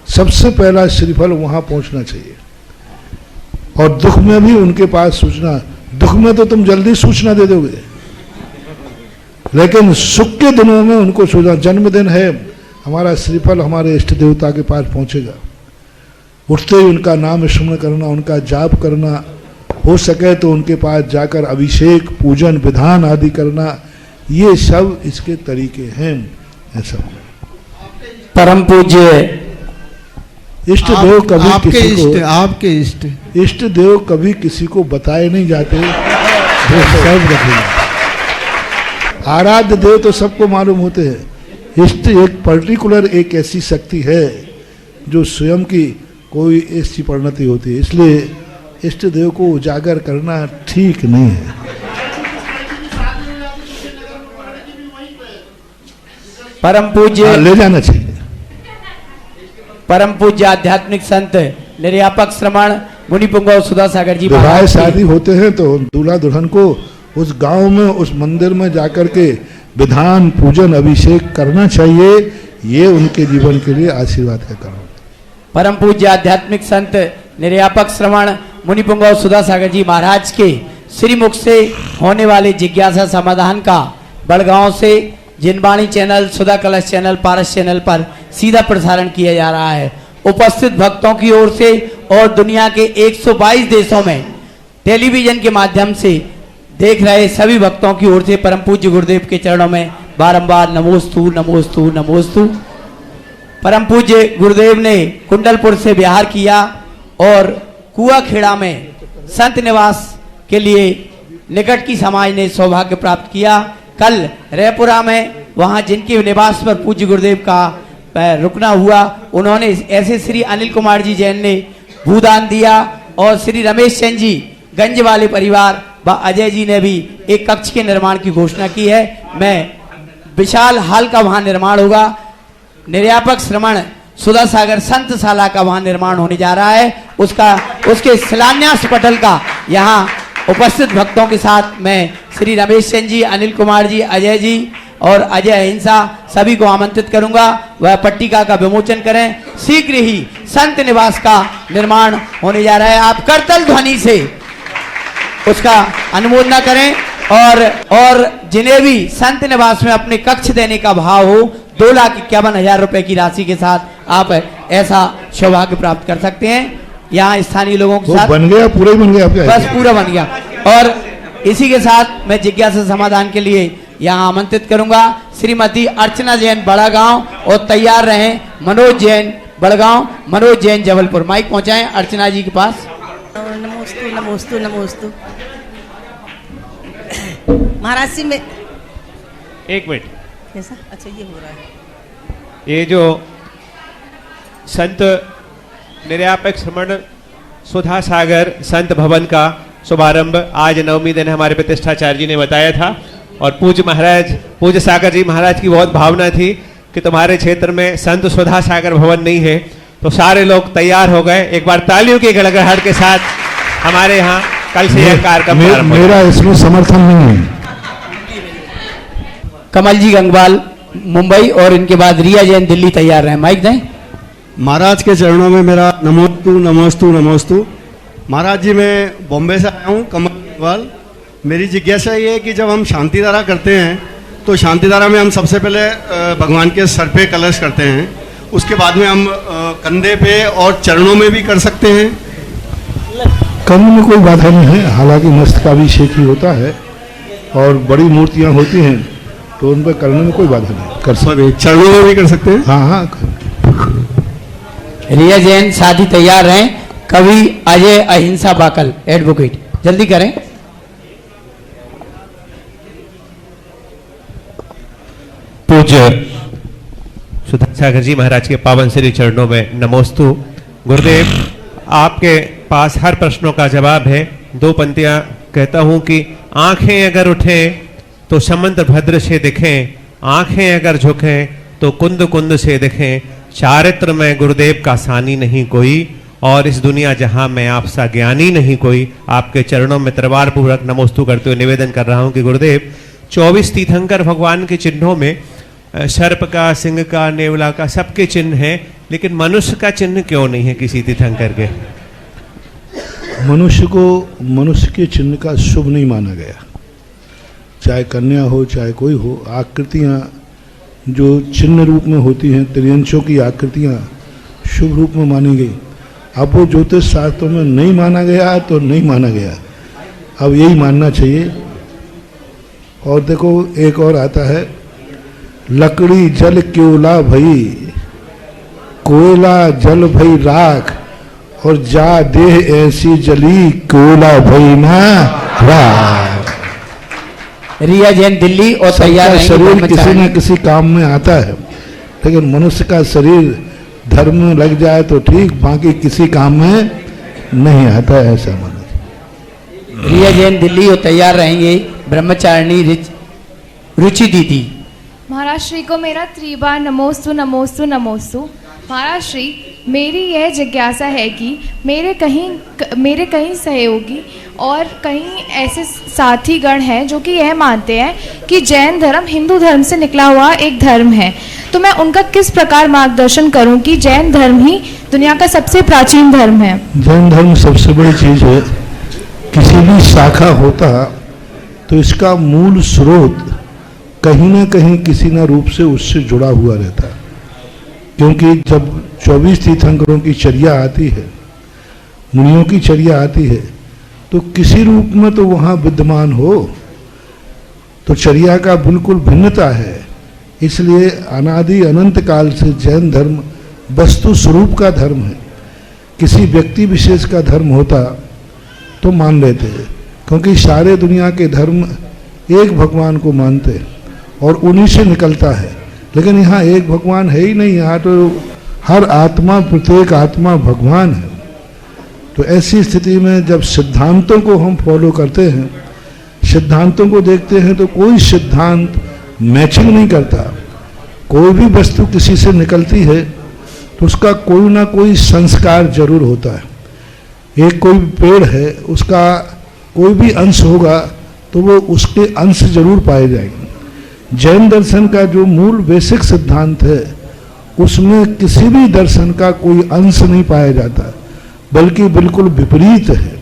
सबसे पहला श्रीफल वहां पहुंचना चाहिए। और दुख में भी उनके पास सूचना, दुख में तो तुम जल्दी सूचना दे दोगे, लेकिन सुख के दिनों में उनको सूचना, जन्मदिन है हमारा, श्रीफल हमारे इष्ट देवता के पास पहुंचेगा। उठते ही उनका नाम स्मरण करना, उनका जाप करना, हो सके तो उनके पास जाकर अभिषेक, पूजन, विधान आदि करना, ये सब इसके तरीके हैं। ऐसा परम पूज्य इष्ट देव कभी किसी को, आपके इष्ट देव कभी किसी को बताए नहीं जाते, वो सब रखेंगे। आराध्य देव तो सबको मालूम होते हैं, इष्ट एक पर्टिकुलर एक ऐसी शक्ति है जो स्वयं की कोई ऐसी परिणति होती है, इसलिए इष्ट देव को उजागर करना ठीक नहीं है। परम पूज्य ले जाना चाहिए। परम पूज्य आध्यात्मिक संत निर्यापक श्रमण मुनि पुंगव सुधा सागर जी विवाह महाराज शादी होते हैं तो दूल्हा दुल्हन को उस गांव में, उस मंदिर में जाकर के विधान, पूजन, अभिषेक करना चाहिए। ये उनके जीवन के लिए आशीर्वाद का कारण। परम पूज्य आध्यात्मिक संत निर्यापक श्रमण मुनि पुंगव सुधा सागर जी महाराज के श्रीमुख से होने वाले जिज्ञासा समाधान का बड़गांव से जिनवाणी चैनल, सुधा कलश चैनल, पारस चैनल पर सीधा प्रसारण किया जा रहा है। उपस्थित भक्तों की ओर से और दुनिया के 122 देशों में टेलीविजन के माध्यम से देख रहे सभी भक्तों की ओर से परम पूज्य गुरुदेव के चरणों में बारंबार नमोस्तु नमोस्तु नमोस्तु। परम पूज्य गुरुदेव ने कुंडलपुर से बिहार किया और कुआखेड़ा में संत निवास के लिए निकट की समाज ने सौभाग्य प्राप्त किया। कल रैपुरा में वहां जिनके निवास पर पूज्य गुरुदेव का रुकना हुआ, उन्होंने ऐसे श्री अनिल कुमार जी जैन ने भूदान दिया और श्री रमेश चंद जी गंज वाले परिवार व अजय जी ने भी एक कक्ष के निर्माण की घोषणा की है। मैं विशाल हॉल का वहां निर्माण होगा। निर्यापक श्रमण सुधा सागर संत शाला का वहां निर्माण होने जा रहा है। उसके शिलान्यास पटल का यहाँ उपस्थित भक्तों के साथ मैं श्री रमेश चंद जी, अनिल कुमार जी, अजय जी और अजय अहिंसा सभी को आमंत्रित करूंगा, वह पट्टिका का विमोचन करें। शीघ्र ही संत निवास का निर्माण होने जा रहा है। आप करतल ध्वनि से उसका अनुमोदन करें और जिन्हें भी संत निवास में अपने कक्ष देने का भाव हो 2,51,000 रुपए की राशि के साथ आप ऐसा सौभाग्य प्राप्त कर सकते हैं। यहाँ स्थानीय लोगों के साथ बन गया, पूरा ही बन गया आपका, बस पूरा बन गया। और इसी के साथ मैं जिज्ञासा समाधान के लिए यहाँ आमंत्रित करूंगा श्रीमती अर्चना जैन बड़ागांव और तैयार रहें मनोज जैन बड़गांव, मनोज जैन जबलपुर। माइक पहुंचाएं अर्चना जी के पास। नमोस्तु नमोस्तु नमोस्तु। महाराज जी में एक मिनट, कैसा? अच्छा ये हो रहा है। ये जो संत निर्यापक श्रमण सुधा सागर संत भवन का शुभारंभ आज नवमी दिन हमारे प्रतिष्ठाचार्य जी ने बताया था और पूज्य सागर जी महाराज की बहुत भावना थी कि तुम्हारे क्षेत्र में संत सुधा सागर भवन नहीं है, तो सारे लोग तैयार हो गए। एक बार तालियों की गड़गड़ाहट के साथ हमारे यहाँ कल से यह कार्यक्रम प्रारंभ होगा। मेरा इसमें समर्थन नहीं है। कमल जी गंगवाल मुंबई और इनके बाद रिया जैन दिल्ली तैयार रहे। माइक दें। महाराज के चरणों में मेरा नमोस्तु नमोस्तु नमोस्तु। महाराज जी मैं बॉम्बे से आया हूँ, कमल गंगवाल। मेरी जिज्ञासा ये है कि जब हम शांति धारा करते हैं तो शांति धारा में हम सबसे पहले भगवान के सर पे कलश करते हैं, उसके बाद में हम कंधे पे और चरणों में भी कर सकते हैं। कर्म में कोई बाधा नहीं है, हालांकि मस्तकाभिषेक ही होता है। और बड़ी मूर्तियां होती हैं तो उन पर करने में कोई बाधा नहीं, कर सकते। चरणों में भी कर सकते हैं। हाँ हाँ। रिया जैन साथी तैयार हैं। कवि अजय अहिंसा बाकल एडवोकेट, जल्दी करें। पूज्य सुधा सागर जी महाराज के पावन श्री चरणों में नमोस्तु। गुरुदेव, आपके पास हर प्रश्नों का जवाब है। दो पंक्तियां कहता हूं कि आंखें अगर उठें तो समुद्र भद्र से दिखें, आंखें अगर झुकें तो कुंद कुंद से दिखें, चारित्र में गुरुदेव का सानी नहीं कोई, और इस दुनिया जहां में आप सा ज्ञानी नहीं कोई। आपके चरणों में तरवार पूर्वक नमोस्तु करते हुए निवेदन कर रहा हूं कि गुरुदेव 24 तीर्थंकर भगवान के चिन्हों में सर्प का, सिंह का, नेवला का सबके चिन्ह हैं, लेकिन मनुष्य का चिन्ह क्यों नहीं है किसी तीर्थंकर के? मनुष्य को मनुष्य के चिन्ह का शुभ नहीं माना गया, चाहे कन्या हो चाहे कोई हो। आकृतियां जो चिन्ह रूप में होती हैं, त्रियंशों की आकृतियां शुभ रूप में मानी गई। अब वो ज्योतिष शास्त्रों में नहीं माना गया तो नहीं माना गया, अब यही मानना चाहिए। और देखो एक और आता है, लकड़ी जल क्योला भई, कोयला जल भई राख, और जा देह ऐसी जली, कोयला भई ना राख। रिया जैन दिल्ली और तैयार हैं। शरीर किसी न किसी काम में आता है, लेकिन मनुष्य का शरीर धर्म में लग जाए तो ठीक, बाकी किसी काम में नहीं आता है, ऐसा मानो। रिया जैन दिल्ली और तैयार रहेंगे ब्रह्मचारिणी रुचि दीदी। महाराज श्री को मेरा त्रिबार नमोस्तु नमोस्तु नमोस्तु। महाराज श्री, मेरी यह जिज्ञासा है कि मेरे कहीं सहयोगी और कहीं ऐसे साथी गण हैं जो कि यह मानते हैं कि जैन धर्म हिंदू धर्म से निकला हुआ एक धर्म है, तो मैं उनका किस प्रकार मार्गदर्शन करूं कि जैन धर्म ही दुनिया का सबसे प्राचीन धर्म है? जैन धर्म सबसे बड़ी चीज है। किसी भी शाखा होता तो इसका मूल स्रोत कहीं ना कहीं किसी ना रूप से उससे जुड़ा हुआ रहता है, क्योंकि जब 24 तीर्थंकरों की चर्या आती है, मुनियों की चर्या आती है, तो किसी रूप में तो वहाँ विद्यमान हो, तो चर्या का बिल्कुल भिन्नता है। इसलिए अनादि अनंत काल से जैन धर्म वस्तु स्वरूप का धर्म है। किसी व्यक्ति विशेष का धर्म होता तो मान लेते हैं, क्योंकि सारे दुनिया के धर्म एक भगवान को मानते हैं और उन्हीं से निकलता है। लेकिन यहाँ एक भगवान है ही नहीं, यहाँ तो हर आत्मा, प्रत्येक आत्मा भगवान है। तो ऐसी स्थिति में जब सिद्धांतों को हम फॉलो करते हैं, सिद्धांतों को देखते हैं, तो कोई सिद्धांत मैचिंग नहीं करता। कोई भी वस्तु किसी से निकलती है तो उसका कोई ना कोई संस्कार जरूर होता है। एक कोई पेड़ है, उसका कोई भी अंश होगा तो वो उसके अंश जरूर पाए जाएंगे। जैन दर्शन का जो मूल बेसिक सिद्धांत है, उसमें किसी भी दर्शन का कोई अंश नहीं पाया जाता, बल्कि बिल्कुल विपरीत है।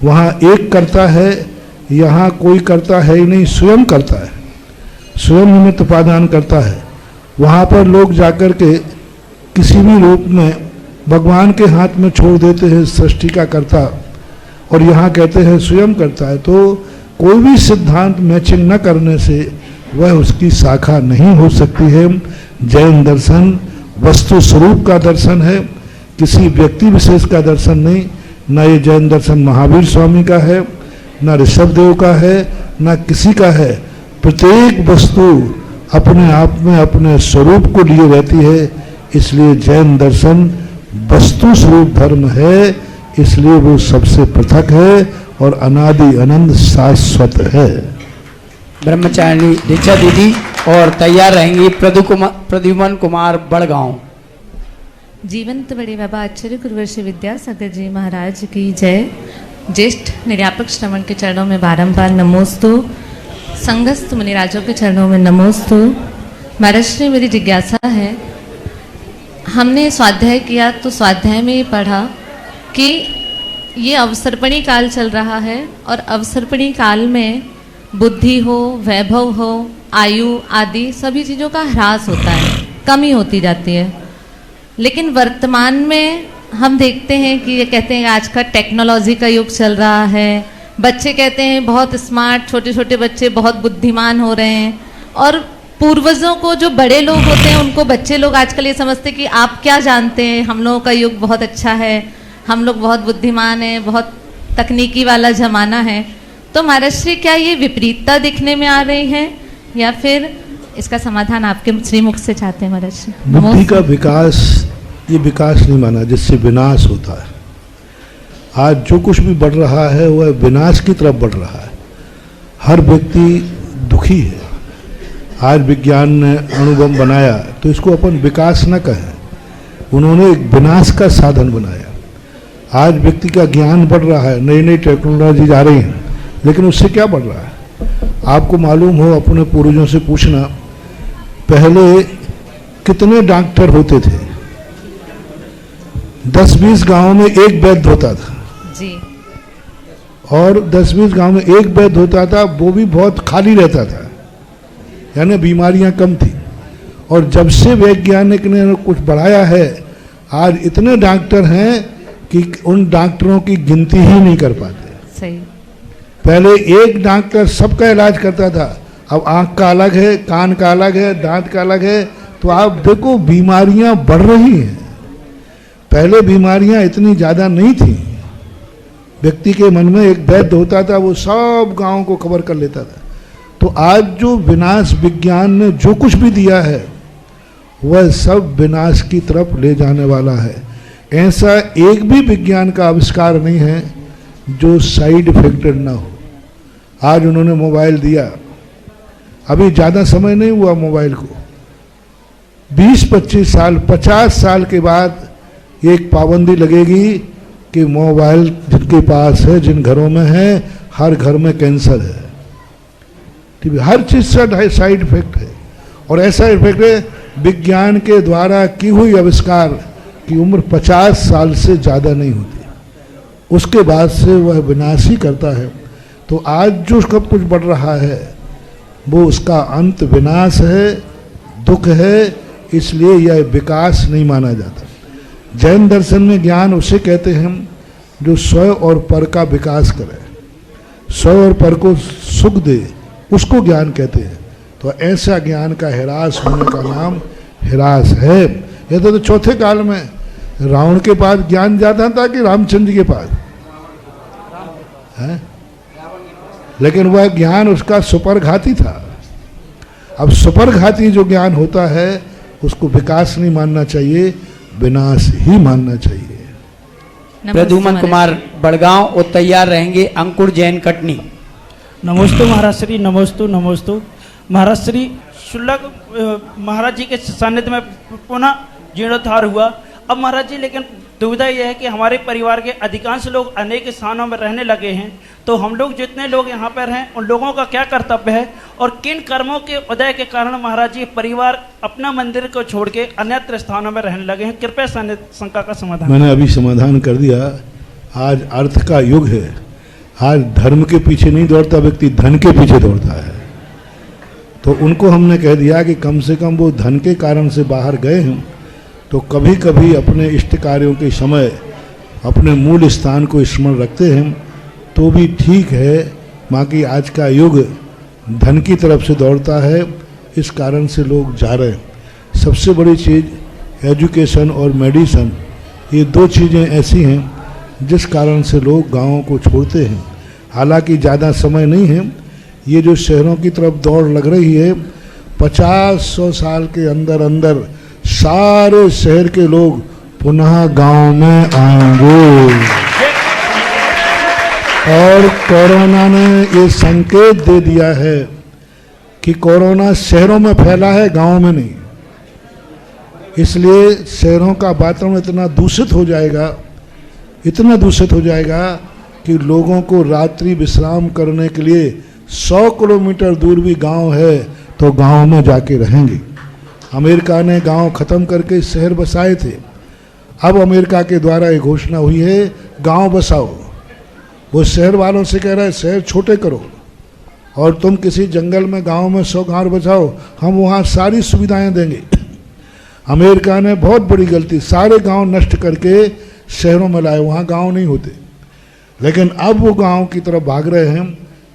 वहाँ एक करता है, यहाँ कोई करता है ही नहीं, स्वयं करता है, स्वयं निमित्त उपादान करता है। वहाँ पर लोग जाकर के किसी भी रूप में भगवान के हाथ में छोड़ देते हैं सृष्टि का कर्ता, और यहाँ कहते हैं स्वयं करता है। तो कोई भी सिद्धांत मैचिंग न करने से वह उसकी शाखा नहीं हो सकती है। जैन दर्शन वस्तु स्वरूप का दर्शन है, किसी व्यक्ति विशेष का दर्शन नहीं। न ये जैन दर्शन महावीर स्वामी का है, न ऋषभदेव का है, न किसी का है। प्रत्येक वस्तु अपने आप में अपने स्वरूप को लिए रहती है, इसलिए जैन दर्शन वस्तु स्वरूप धर्म है, इसलिए वो सबसे पृथक है और अनादि अनंत शाश्वत है। ब्रह्मचारिणी ऋचा दीदी और तैयार रहेंगी प्रद्युमन कुमार बड़गांव। जीवंत बड़े बाबा आचार्य गुरुवर्षि विद्यासागर जी महाराज की जय। ज्येष्ठ निर्यापक श्रवण के चरणों में बारंबार नमोस्तु। संगस्थ मुनिराजों के चरणों में नमोस्तु। महाराज श्री, मेरी जिज्ञासा है, हमने स्वाध्याय किया तो स्वाध्याय में पढ़ा कि ये अवसर्पणी काल चल रहा है और अवसर्पणी काल में बुद्धि हो, वैभव हो, आयु आदि सभी चीज़ों का ह्रास होता है, कमी होती जाती है। लेकिन वर्तमान में हम देखते हैं कि ये कहते हैं आज का टेक्नोलॉजी का युग चल रहा है, बच्चे कहते हैं बहुत स्मार्ट, छोटे छोटे बच्चे बहुत बुद्धिमान हो रहे हैं, और पूर्वजों को जो बड़े लोग होते हैं उनको बच्चे लोग आजकल ये समझते कि आप क्या जानते हैं, हम लोगों का युग बहुत अच्छा है, हम लोग बहुत बुद्धिमान हैं, बहुत तकनीकी वाला जमाना है। तो महाराज श्री क्या ये विपरीतता दिखने में आ रही है, या फिर इसका समाधान आपके श्रीमुख से चाहते हैं महाराज श्री? बुद्धि का विकास, ये विकास नहीं माना जिससे विनाश होता है। आज जो कुछ भी बढ़ रहा है वह विनाश की तरफ बढ़ रहा है। हर व्यक्ति दुखी है। आज विज्ञान ने अणुबम बनाया तो इसको अपन विकास न कहें, उन्होंने एक विनाश का साधन बनाया। आज व्यक्ति का ज्ञान बढ़ रहा है, नई नई टेक्नोलॉजी आ रही हैं, लेकिन उससे क्या बढ़ रहा है? आपको मालूम हो, अपने पूर्वजों से पूछना, पहले कितने डॉक्टर होते थे? 10-20 गांवों में एक वैद्य होता था जी, और 10-20 गांव में एक वैद्य होता था, वो भी बहुत खाली रहता था, यानी बीमारियां कम थी। और जब से वैज्ञानिक ने कुछ बढ़ाया है, आज इतने डॉक्टर हैं कि उन डॉक्टरों की गिनती ही नहीं कर पाते। सही। पहले एक डॉक्टर सबका इलाज करता था, अब आंख का अलग है, कान का अलग है, दांत का अलग है। तो आप देखो बीमारियां बढ़ रही हैं। पहले बीमारियां इतनी ज़्यादा नहीं थी। व्यक्ति के मन में एक वैद्य होता था, वो सब गांव को कवर कर लेता था। तो आज जो विनाश विज्ञान ने जो कुछ भी दिया है वह सब विनाश की तरफ ले जाने वाला है। ऐसा एक भी विज्ञान का आविष्कार नहीं है जो साइड इफेक्टेड ना हो। आज उन्होंने मोबाइल दिया, अभी ज़्यादा समय नहीं हुआ मोबाइल को, 20-25 साल 50 साल के बाद एक पाबंदी लगेगी कि मोबाइल जिनके पास है, जिन घरों में है, हर घर में कैंसर है। ठीक है, हर चीज़ से साइड इफेक्ट है। और ऐसा इफेक्ट है विज्ञान के द्वारा की हुई आविष्कार की उम्र 50 साल से ज़्यादा नहीं होती, उसके बाद से वह विनाश ही करता है। तो आज जो सब कुछ बढ़ रहा है वो उसका अंत विनाश है, दुख है, इसलिए यह विकास नहीं माना जाता। जैन दर्शन में ज्ञान उसे कहते हैं जो स्व और पर का विकास करे, स्व और पर को सुख दे, उसको ज्ञान कहते हैं। तो ऐसा ज्ञान का ह्रास होने का नाम ह्रास है। यह तो चौथे काल में रावण के पास ज्ञान जाता था कि रामचंद्र के पास है, लेकिन वह ज्ञान उसका सुपरघाती था। अब सुपरघाती जो ज्ञान होता है उसको विकास नहीं मानना चाहिए, विनाश ही मानना चाहिए। प्रद्युमन कुमार बड़गांव और तैयार रहेंगे अंकुर जैन कटनी। नमोस्तु महाराज श्री, नमोस्तु नमोस्तु महाराज श्री। शुल्लक महाराज जी के सानिध्य में पुनः जीर्णोद्धार हुआ। अब महाराज जी लेकिन दुविधा यह है कि हमारे परिवार के अधिकांश लोग अनेक स्थानों में रहने लगे हैं, तो हम लोग जितने लोग यहाँ पर हैं उन लोगों का क्या कर्तव्य है और किन कर्मों के उदय के कारण महाराज जी परिवार अपना मंदिर को छोड़ के अन्यत्र स्थानों में रहने लगे हैं? कृपया शंका का समाधान। मैंने अभी समाधान कर दिया। आज अर्थ का युग है। आज धर्म के पीछे नहीं दौड़ता व्यक्ति, धन के पीछे दौड़ता है। तो उनको हमने कह दिया कि कम से कम वो धन के कारण से बाहर गए हैं तो कभी कभी अपने इष्ट कार्यों के समय अपने मूल स्थान को स्मरण रखते हैं तो भी ठीक है। बाकी आज का युग धन की तरफ से दौड़ता है, इस कारण से लोग जा रहे हैं। सबसे बड़ी चीज़ एजुकेशन और मेडिसिन, ये दो चीज़ें ऐसी हैं जिस कारण से लोग गाँवों को छोड़ते हैं। हालांकि ज़्यादा समय नहीं है, ये जो शहरों की तरफ दौड़ लग रही है 50-100 साल के अंदर अंदर सारे शहर के लोग पुनः गांव में आएंगे। और कोरोना ने ये संकेत दे दिया है कि कोरोना शहरों में फैला है, गांव में नहीं। इसलिए शहरों का वातावरण इतना दूषित हो जाएगा, इतना दूषित हो जाएगा कि लोगों को रात्रि विश्राम करने के लिए 100 किलोमीटर दूर भी गांव है तो गांव में जाके रहेंगे। अमेरिका ने गांव खत्म करके शहर बसाए थे। अब अमेरिका के द्वारा एक घोषणा हुई है गांव बसाओ। वो शहर वालों से कह रहा है शहर छोटे करो और तुम किसी जंगल में गांव में 100 घर बसाओ, हम वहाँ सारी सुविधाएं देंगे। अमेरिका ने बहुत बड़ी गलती, सारे गांव नष्ट करके शहरों में लाए, वहाँ गांव नहीं होते। लेकिन अब वो गांव की तरफ भाग रहे हैं।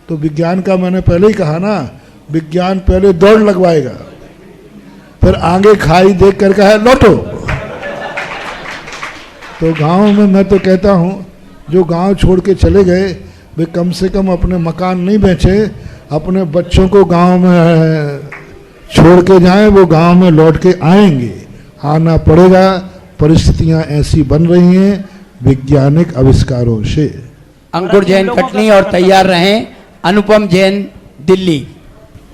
तो विज्ञान का मैंने पहले ही कहा ना, विज्ञान पहले दौड़ लगवाएगा, फिर आगे खाई देख कर कहा लौटो। तो गांव में मैं तो कहता हूं, जो गांव छोड़ के चले गए वे कम से कम अपने मकान नहीं बेचे, अपने बच्चों को गांव में छोड़ के जाएं, वो गांव में लौट के आएंगे। आना पड़ेगा, परिस्थितियां ऐसी बन रही हैं वैज्ञानिक आविष्कारों से। अंकुर जैन कटनी और तैयार रहें अनुपम जैन दिल्ली।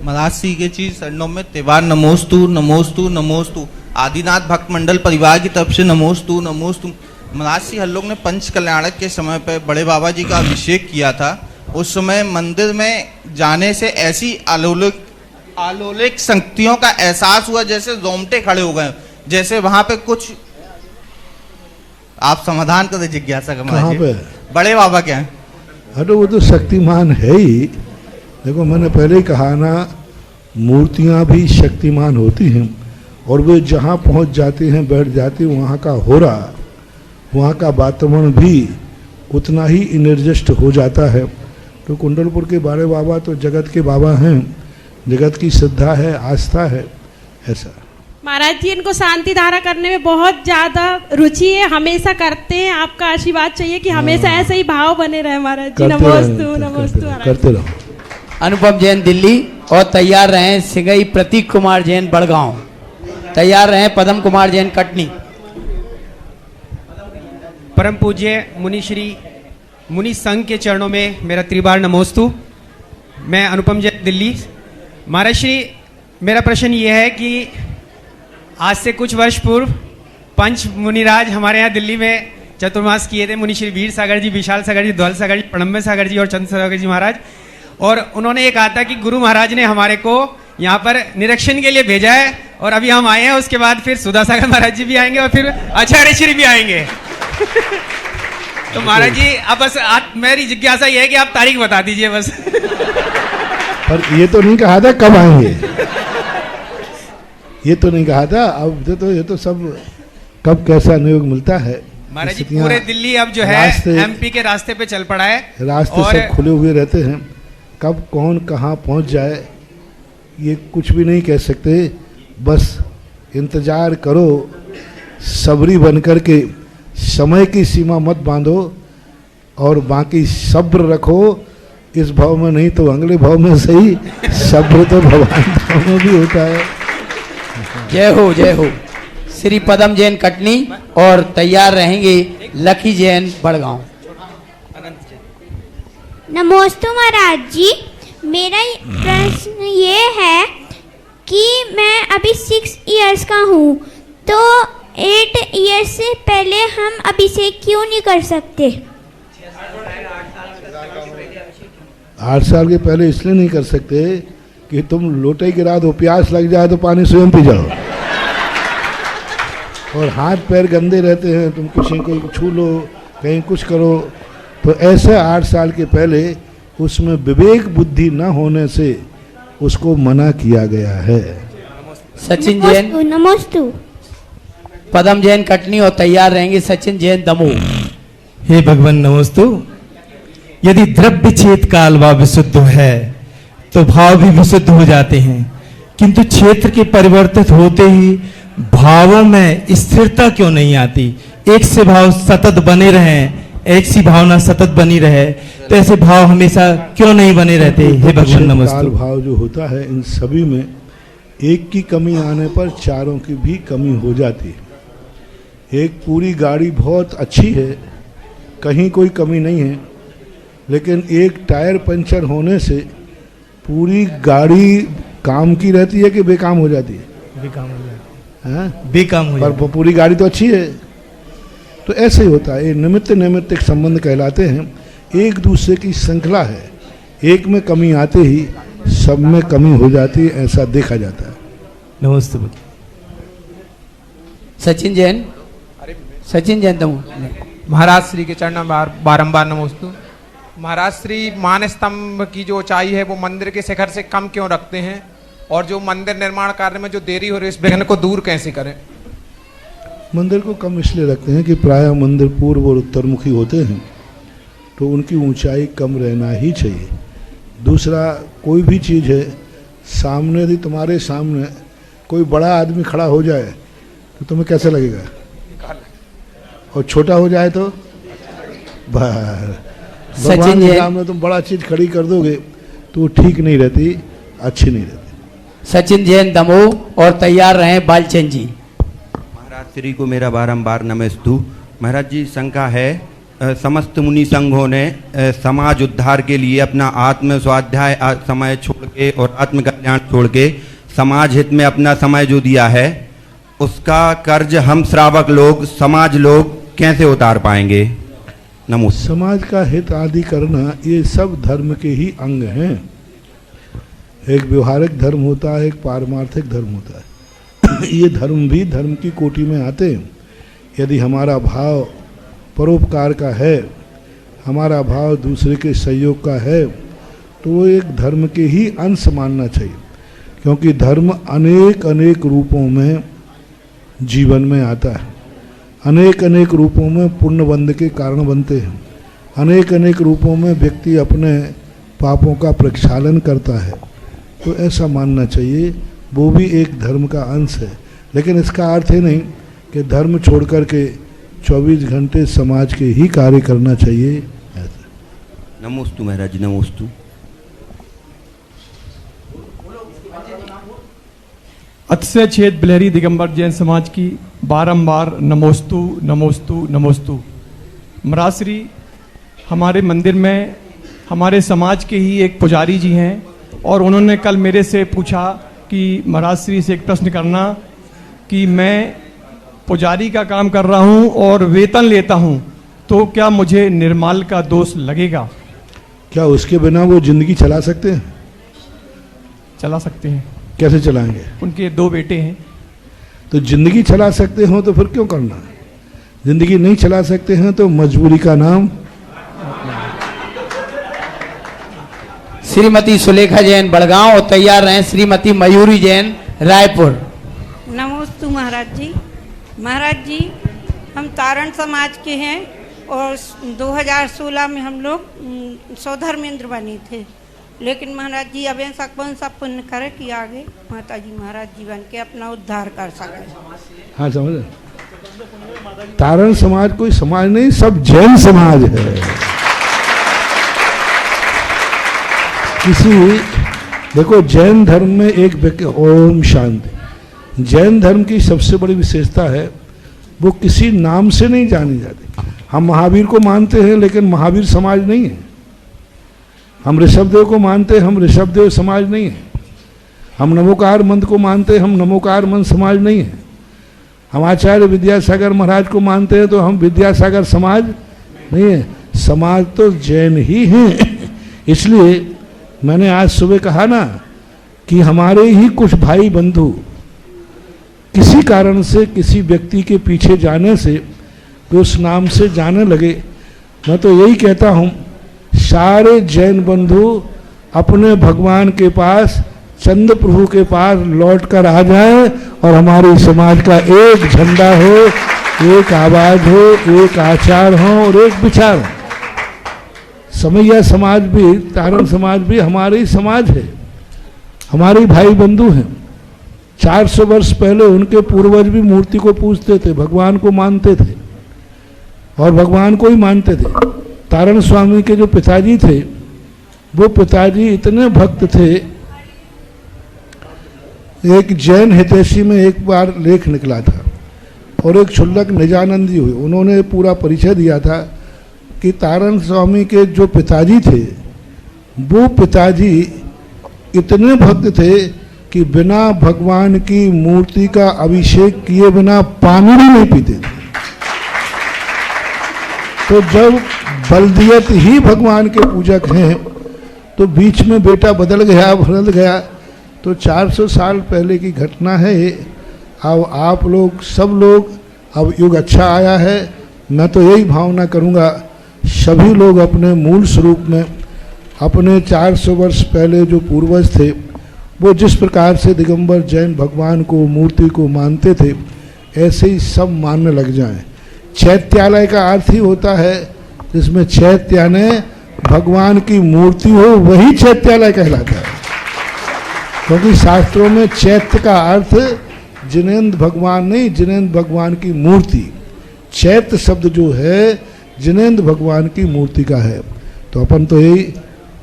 महाराज श्री के चीज चरणों में त्रिवार नमोस्तु नमोस्तु नमोस्तु। आदिनाथ भक्त मंडल परिवार की तरफ से नमोस्तु नमोस्तु। महाराज श्री हम लोग ने पंच कल्याणक के समय पर बड़े बाबा जी का अभिषेक किया था। उस समय मंदिर में जाने से ऐसी अलौकिक शक्तियों का एहसास हुआ जैसे रोंगटे खड़े हो गए, जैसे वहां पे कुछ आप समाधान कर दे जिज्ञासा का। कहाँ पे? बड़े बाबा क्या है? अरे वो तो शक्तिमान है ही। देखो मैंने पहले ही कहा ना, मूर्तियां भी शक्तिमान होती हैं और वे जहाँ पहुँच जाती हैं, बैठ जाती हैं, वहाँ का हो रहा, वहाँ का वातावरण भी उतना ही इनर्जिस्ट हो जाता है। तो कुंडलपुर के बड़े बाबा तो जगत के बाबा हैं, जगत की श्रद्धा है, आस्था है, ऐसा। महाराज जी इनको शांति धारा करने में बहुत ज्यादा रुचि है, हमेशा करते हैं। आपका आशीर्वाद चाहिए कि हमेशा ऐसे ही भाव बने रहे महाराज जी। नमोस्तु नमोस्तु करते रहो। अनुपम जैन दिल्ली और तैयार रहें सिगई प्रतीक कुमार जैन बड़गांव। तैयार रहें पदम कुमार जैन कटनी। परम पूज्य मुनि श्री मुनि संघ के चरणों में मेरा त्रिबार नमोस्तु। मैं अनुपम जैन दिल्ली। महाराज श्री मेरा प्रश्न ये है कि आज से कुछ वर्ष पूर्व पंच मुनिराज हमारे यहाँ दिल्ली में चतुर्मास किए थे। मुनि श्री वीर सागर जी, विशाल सागर जी, ध्वल सागर जी, प्रणम्य सागर जी और चंद्र सागर जी महाराज। और उन्होंने ये कहा था कि गुरु महाराज ने हमारे को यहाँ पर निरीक्षण के लिए भेजा है और अभी हम आए हैं। उसके बाद फिर सुधा सागर महाराज जी भी आएंगे और फिर आचार्य श्री भी आएंगे। तो महाराज जी अब बस मेरी जिज्ञासा ये है कि आप तारीख बता दीजिए बस। पर ये तो नहीं कहा था कब आएंगे, ये तो नहीं कहा था। अब तो ये तो सब कब कैसा नियोग मिलता है। महाराज जी पूरे दिल्ली अब जो है एमपी के रास्ते पे चल पड़ा है, रास्ते सब खुले हुए रहते हैं। कब कौन कहाँ पहुँच जाए ये कुछ भी नहीं कह सकते। बस इंतजार करो, सबरी बन कर के, समय की सीमा मत बांधो और बाकी सब्र रखो। इस भाव में नहीं तो अगले भाव में सही, सब्र तो भगवान भाव में भी होता है। जय हो जय हो। श्री पदम जैन कटनी और तैयार रहेंगे लकी जैन बड़गांव। नमोस्तु महाराज जी। मेरा प्रश्न ये है कि मैं अभी 6 इयर्स का हूँ, तो 8 इयर्स से पहले हम अभिषेक क्यों नहीं कर सकते? 8 साल के पहले इसलिए नहीं कर सकते कि तुम लोटे गिरा दो, प्यास लग जाए तो पानी स्वयं पी जाओ, और हाथ पैर गंदे रहते हैं, तुम किसी को छू लो, कहीं कुछ करो। तो ऐसे 8 साल के पहले उसमें विवेक बुद्धि न होने से उसको मना किया गया है। सचिन जैन नमोस्तु। पदम जैन कटनी और तैयार रहेंगे सचिन जैन दमोह। हे भगवान नमोस्तु। यदि द्रव्य छेद काल व विशुद्ध है तो भाव भी विशुद्ध हो जाते हैं, किंतु क्षेत्र के परिवर्तित होते ही भावों में स्थिरता क्यों नहीं आती? एक से भाव सतत बने रहें, एक सी भावना सतत बनी रहे, तो ऐसे भाव हमेशा क्यों नहीं बने रहते? हे भगवान नमस्तु। भाव जो होता है इन सभी में एक की कमी आने पर चारों की भी कमी हो जाती है। एक पूरी गाड़ी बहुत अच्छी है, कहीं कोई कमी नहीं है, लेकिन एक टायर पंचर होने से पूरी गाड़ी काम की रहती है कि बेकाम हो जाती है? बेकाम हो जाती है। बेकाम हो जाती है। पर पूरी गाड़ी तो अच्छी है। तो ऐसे ही होता है, ये निमित्त नैमित्तिक संबंध कहलाते हैं। एक दूसरे की श्रृंखला है, एक में कमी आते ही सब में कमी हो जाती है, ऐसा देखा जाता है। नमस्ते। सचिन जैन, सचिन जैन दमोह। महाराज श्री के चरण में बारंबार नमोस्तु। महाराज श्री मान स्तंभ की जो ऊंचाई है वो मंदिर के शिखर से कम क्यों रखते हैं, और जो मंदिर निर्माण कार्य में जो देरी हो रही है इस विघ्न को दूर कैसे करें? मंदिर को कम इसलिए रखते हैं कि प्रायः मंदिर पूर्व और उत्तरमुखी होते हैं, तो उनकी ऊंचाई कम रहना ही चाहिए। दूसरा, कोई भी चीज़ है, सामने यदि तुम्हारे सामने कोई बड़ा आदमी खड़ा हो जाए तो तुम्हें कैसा लगेगा, और छोटा हो जाए तो भगवान के सामने तुम बड़ा चीज खड़ी कर दोगे तो वो ठीक नहीं रहती, अच्छी नहीं रहती। सचिन जैन दमोह और तैयार रहे बालचंद जी। महाराज श्री को मेरा बारंबार नमस्तु। महाराज जी, शंका है, समस्त मुनि संघों ने समाज उद्धार के लिए अपना आत्म स्वाध्याय समय छोड़ के और आत्म कल्याण छोड़ के समाज हित में अपना समय जो दिया है, उसका कर्ज हम श्रावक लोग, समाज लोग कैसे उतार पाएंगे? नमो। समाज का हित आदि करना ये सब धर्म के ही अंग हैं। एक व्यवहारिक धर्म होता है, एक पारमार्थिक धर्म होता है। ये धर्म भी धर्म की कोटि में आते हैं। यदि हमारा भाव परोपकार का है, हमारा भाव दूसरे के सहयोग का है, तो वो एक धर्म के ही अंश मानना चाहिए, क्योंकि धर्म अनेक अनेक रूपों में जीवन में आता है। अनेक अनेक रूपों में पुण्य बंध के कारण बनते हैं। अनेक अनेक रूपों में व्यक्ति अपने पापों का प्रक्षालन करता है। तो ऐसा मानना चाहिए, वो भी एक धर्म का अंश है। लेकिन इसका अर्थ है नहीं कि धर्म छोड़ कर के 24 घंटे समाज के ही कार्य करना चाहिए। ऐसा। नमोस्तु महाराज, नमोस्तु। अतिशय छेद बिलहरी दिगंबर जैन समाज की बारंबार नमोस्तु नमोस्तु नमोस्तु। महाराज श्री, हमारे मंदिर में हमारे समाज के ही एक पुजारी जी हैं और उन्होंने कल मेरे से पूछा कि महाराज श्री से एक प्रश्न करना कि मैं पुजारी का काम कर रहा हूं और वेतन लेता हूं, तो क्या मुझे निर्माल का दोष लगेगा? क्या उसके बिना वो जिंदगी चला सकते हैं? चला सकते हैं। कैसे चलाएंगे? उनके 2 बेटे हैं। तो जिंदगी चला सकते हो तो फिर क्यों करना? जिंदगी नहीं चला सकते हैं तो मजबूरी का नाम। श्रीमती सुलेखा जैन बड़गांव और तैयार रहे श्रीमती मयूरी जैन रायपुर। नमोस्तु महाराज जी। महाराज जी, हम तारण समाज के हैं और 2016 में हम लोग सौधर्मेंद्र बने थे। लेकिन महाराज जी अब ऐसा कौन सा पुण्य करे कि आगे माता जी महाराज जी बन के अपना उद्धार कर सके? हाँ, समझ। तारण समाज कोई समाज नहीं, सब जैन समाज है। किसी देखो, जैन धर्म में एक व्यक्ति, ओम शांति, जैन धर्म की सबसे बड़ी विशेषता है वो किसी नाम से नहीं जानी जाती। हम महावीर को मानते हैं लेकिन महावीर समाज नहीं है। हम ऋषभदेव को मानते हैं, हम ऋषभदेव समाज नहीं है। हम नमोकार मंत्र को मानते हैं, हम नमोकार मंत्र समाज नहीं है। हम आचार्य विद्यासागर महाराज को मानते हैं तो हम विद्यासागर समाज नहीं है। समाज तो जैन ही हैं। इसलिए मैंने आज सुबह कहा ना कि हमारे ही कुछ भाई बंधु किसी कारण से किसी व्यक्ति के पीछे जाने से तो उस नाम से जाने लगे। मैं तो यही कहता हूँ, सारे जैन बंधु अपने भगवान के पास, चंद्र प्रभु के पास लौट कर आ जाए और हमारे समाज का एक झंडा हो, एक आवाज हो, एक आचार हो और एक विचार हो। समैया समाज भी, तारण समाज भी हमारे ही समाज है, हमारे भाई बंधु हैं। 400 वर्ष पहले उनके पूर्वज भी मूर्ति को पूजते थे, भगवान को मानते थे और भगवान को ही मानते थे। तारण स्वामी के जो पिताजी थे, वो पिताजी इतने भक्त थे। एक जैन हितैषी में एक बार लेख निकला था और एक क्षुल्लक निजानंदी हुई, उन्होंने पूरा परिचय दिया था कि तारण स्वामी के जो पिताजी थे, वो पिताजी इतने भक्त थे कि बिना भगवान की मूर्ति का अभिषेक किए बिना पानी भी नहीं पीते थे। तो जब बलदियत ही भगवान के पूजक हैं तो बीच में बेटा बदल गया तो 400 साल पहले की घटना है ये। अब आप लोग सब लोग, अब युग अच्छा आया है। मैं तो यही भावना करूँगा, सभी लोग अपने मूल स्वरूप में, अपने 400 वर्ष पहले जो पूर्वज थे, वो जिस प्रकार से दिगंबर जैन भगवान को, मूर्ति को मानते थे, ऐसे ही सब मानने लग जाएं। चैत्यालय का अर्थ ही होता है जिसमें चैत्य ने भगवान की मूर्ति हो वही चैत्यालय कहलाता है। क्योंकि शास्त्रों में चैत्य का अर्थ जिनेंद्र भगवान नहीं, जिनेंद्र भगवान की मूर्ति। चैत्य शब्द जो है जिनेंद्र भगवान की मूर्ति का है। तो अपन तो यही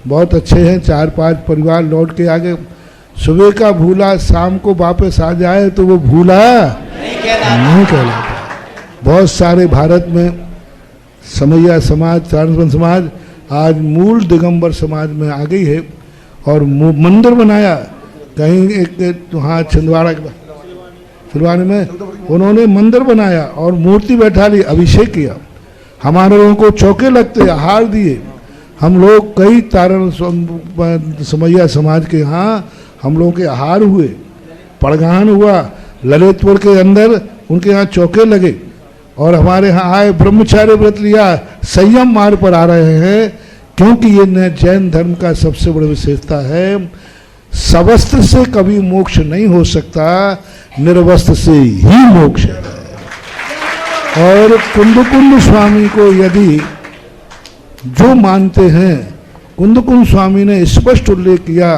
बहुत अच्छे हैं, 4-5 परिवार लौट के आगे। सुबह का भूला शाम को वापस आ जाए तो वो भूला नहीं कहलाता। बहुत सारे भारत में समैया समाज, ट्रांसफर समाज आज मूल दिगंबर समाज में आ गई है और मंदिर बनाया। कहीं एक वहाँ छिंदवाड़ा में उन्होंने मंदिर बनाया और मूर्ति बैठा ली, अभिषेक किया। हमारे लोगों को चौके लगते, आहार दिए। हम लोग कई तारण समैया समाज के यहाँ हम लोगों के आहार हुए, पड़गान हुआ, ललितपुर के अंदर उनके यहाँ चौके लगे और हमारे यहाँ आए, ब्रह्मचार्य व्रत लिया, संयम मार्ग पर आ रहे हैं। क्योंकि ये जैन धर्म का सबसे बड़ी विशेषता है, सवस्त्र से कभी मोक्ष नहीं हो सकता, निर्वस्त्र से ही मोक्ष है। और कुंदकुंड स्वामी को यदि जो मानते हैं, कुंदकुंड स्वामी ने स्पष्ट उल्लेख किया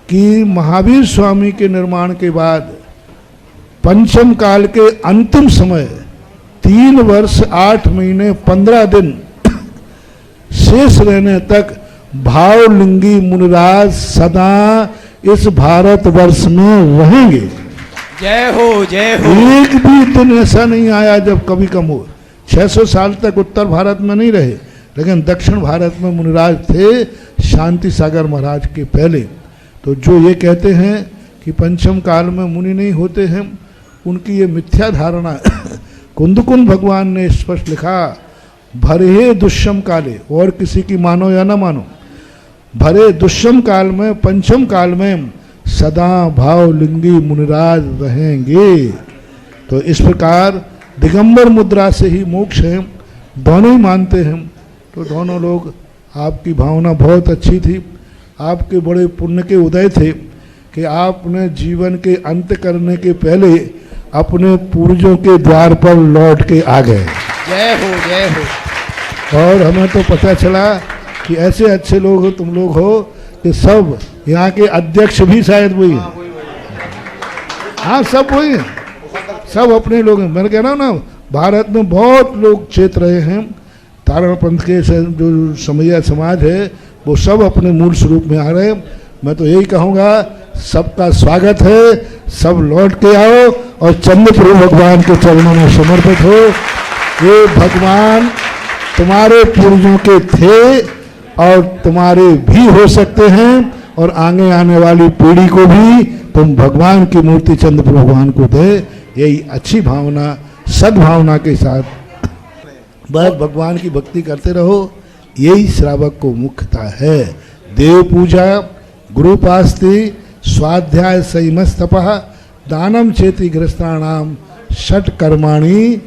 कि महावीर स्वामी के निर्माण के बाद पंचम काल के अंतिम समय 3 वर्ष 8 महीने 15 दिन शेष रहने तक भावलिंगी मुनिराज सदा इस भारत वर्ष में रहेंगे। जय हो, जय हो। एक भी दिन ऐसा नहीं आया जब कभी कम हो। 600 साल तक उत्तर भारत में नहीं रहे, लेकिन दक्षिण भारत में मुनिराज थे, शांति सागर महाराज के पहले। तो जो ये कहते हैं कि पंचम काल में मुनि नहीं होते हैं, उनकी ये मिथ्या धारणा है। कुंदकुंड भगवान ने स्पष्ट लिखा, भरे दुष्यम काले, और किसी की मानो या ना मानो, भरे दुष्यम काल में, पंचम काल में सदा भावलिंगी मुनिराज रहेंगे। तो इस प्रकार दिगंबर मुद्रा से ही मोक्ष है, दोनों ही मानते हैं। तो दोनों लोग, आपकी भावना बहुत अच्छी थी, आपके बड़े पुण्य के उदय थे कि आपने जीवन के अंत करने के पहले अपने पूर्वजों के द्वार पर लौट के आ गए। जय हो, जय हो। और हमें तो पता चला कि ऐसे अच्छे लोग हो, तुम लोग हो, कि सब यहाँ के अध्यक्ष भी शायद वही हैं। हाँ, सब वही हैं, सब अपने लोग हैं। मैंने कह रहा हूँ ना, भारत में बहुत लोग चेत रहे हैं। तारण पंथ के जो समैया समाज है वो सब अपने मूल स्वरूप में आ रहे हैं। मैं तो यही कहूँगा, सबका स्वागत है, सब लौट के आओ और चंद्रप्रभु भगवान के चरणों में समर्पित हो। ये भगवान तुम्हारे पूर्वजों के थे और तुम्हारे भी हो सकते हैं, और आगे आने वाली पीढ़ी को भी तुम भगवान की मूर्ति चंद्रप्रभु भगवान को दे। यही अच्छी भावना, सद्भावना के साथ बस भगवान की भक्ति करते रहो। यही श्रावक को मुख्यता है। देव पूजा, गुरुपास्ति, स्वाध्याय संयमस्तपः, दानम चेति गृहस्थानाम षट कर्माणि।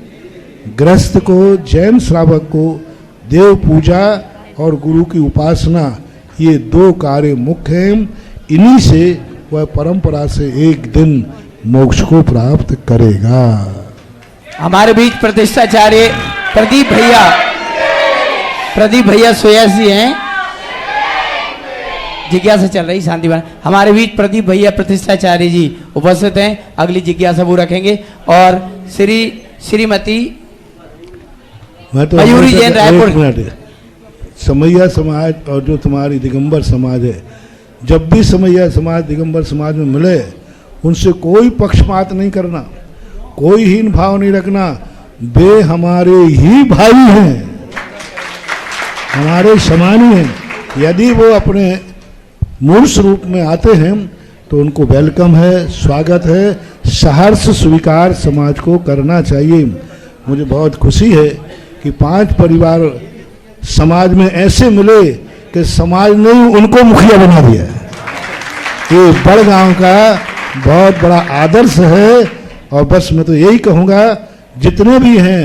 गृहस्थ को, जैन श्रावक को देव पूजा और गुरु की उपासना, ये 2 कार्य मुख्य हैं। इन्हीं से वह परंपरा से एक दिन मोक्ष को प्राप्त करेगा। हमारे बीच प्रतिष्ठाचार्य प्रदीप भैया सोयासी हैं, जिज्ञासा चल रही शांति बना। हमारे बीच प्रदीप भैया प्रतिष्ठाचार्य जी उपस्थित हैं, अगली जिज्ञासा वो रखेंगे। और श्रीमती मयूरी जैन रायपुर। समैया समाज और जो तुम्हारी दिगंबर समाज है, जब भी समैया समाज दिगंबर समाज में मिले, उनसे कोई पक्षपात नहीं करना, कोई हीन भाव नहीं रखना। वे हमारे ही भाई हैं, हमारे समान ही हैं। यदि वो अपने मूल स्वरूप में आते हैं तो उनको वेलकम है, स्वागत है, सहर्ष स्वीकार समाज को करना चाहिए। मुझे बहुत खुशी है कि 5 परिवार समाज में ऐसे मिले कि समाज ने उनको मुखिया बना दिया। ये बड़गांव का बहुत बड़ा आदर्श है। और बस मैं तो यही कहूँगा, जितने भी हैं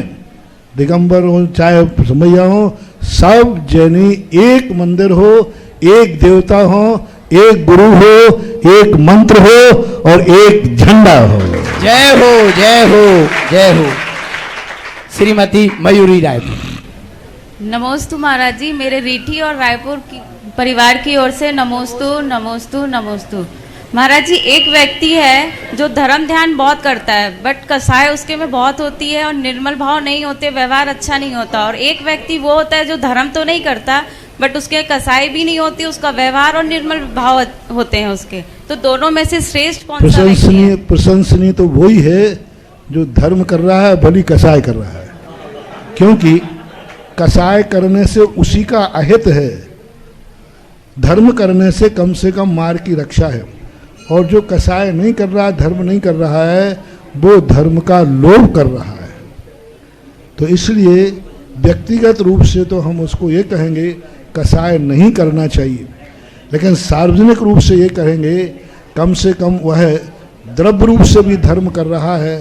दिगंबर हो चाहे समैया हो, सब जैनी एक मंदिर हो, एक देवता हो, एक गुरु हो, एक मंत्र हो और एक झंडा हो। जय हो, जय हो, जय हो। श्रीमती मयूरी रायपुर। नमोस्तु महाराज जी, मेरे रीठी और रायपुर की परिवार की ओर से नमोस्तु नमोस्तु नमोस्तु। महाराज जी, एक व्यक्ति है जो धर्म ध्यान बहुत करता है बट कसाय उसके में बहुत होती है और निर्मल भाव नहीं होते, व्यवहार अच्छा नहीं होता। और एक व्यक्ति वो होता है जो धर्म तो नहीं करता बट उसके कसाई भी नहीं होती, उसका व्यवहार और निर्मल भाव होते हैं उसके। तो दोनों में से श्रेष्ठ कौन सा व्यक्ति है? प्रशंसनीय तो वही है जो धर्म कर रहा है भली कसाय कर रहा है, क्योंकि कसाय करने से उसी का अहित है, धर्म करने से कम मार की रक्षा है। और जो कसाय नहीं कर रहा, धर्म नहीं कर रहा है, वो धर्म का लोभ कर रहा है। तो इसलिए व्यक्तिगत रूप से तो हम उसको ये कहेंगे कसाय नहीं करना चाहिए, लेकिन सार्वजनिक रूप से ये कहेंगे कम से कम वह द्रव्य रूप से भी धर्म कर रहा है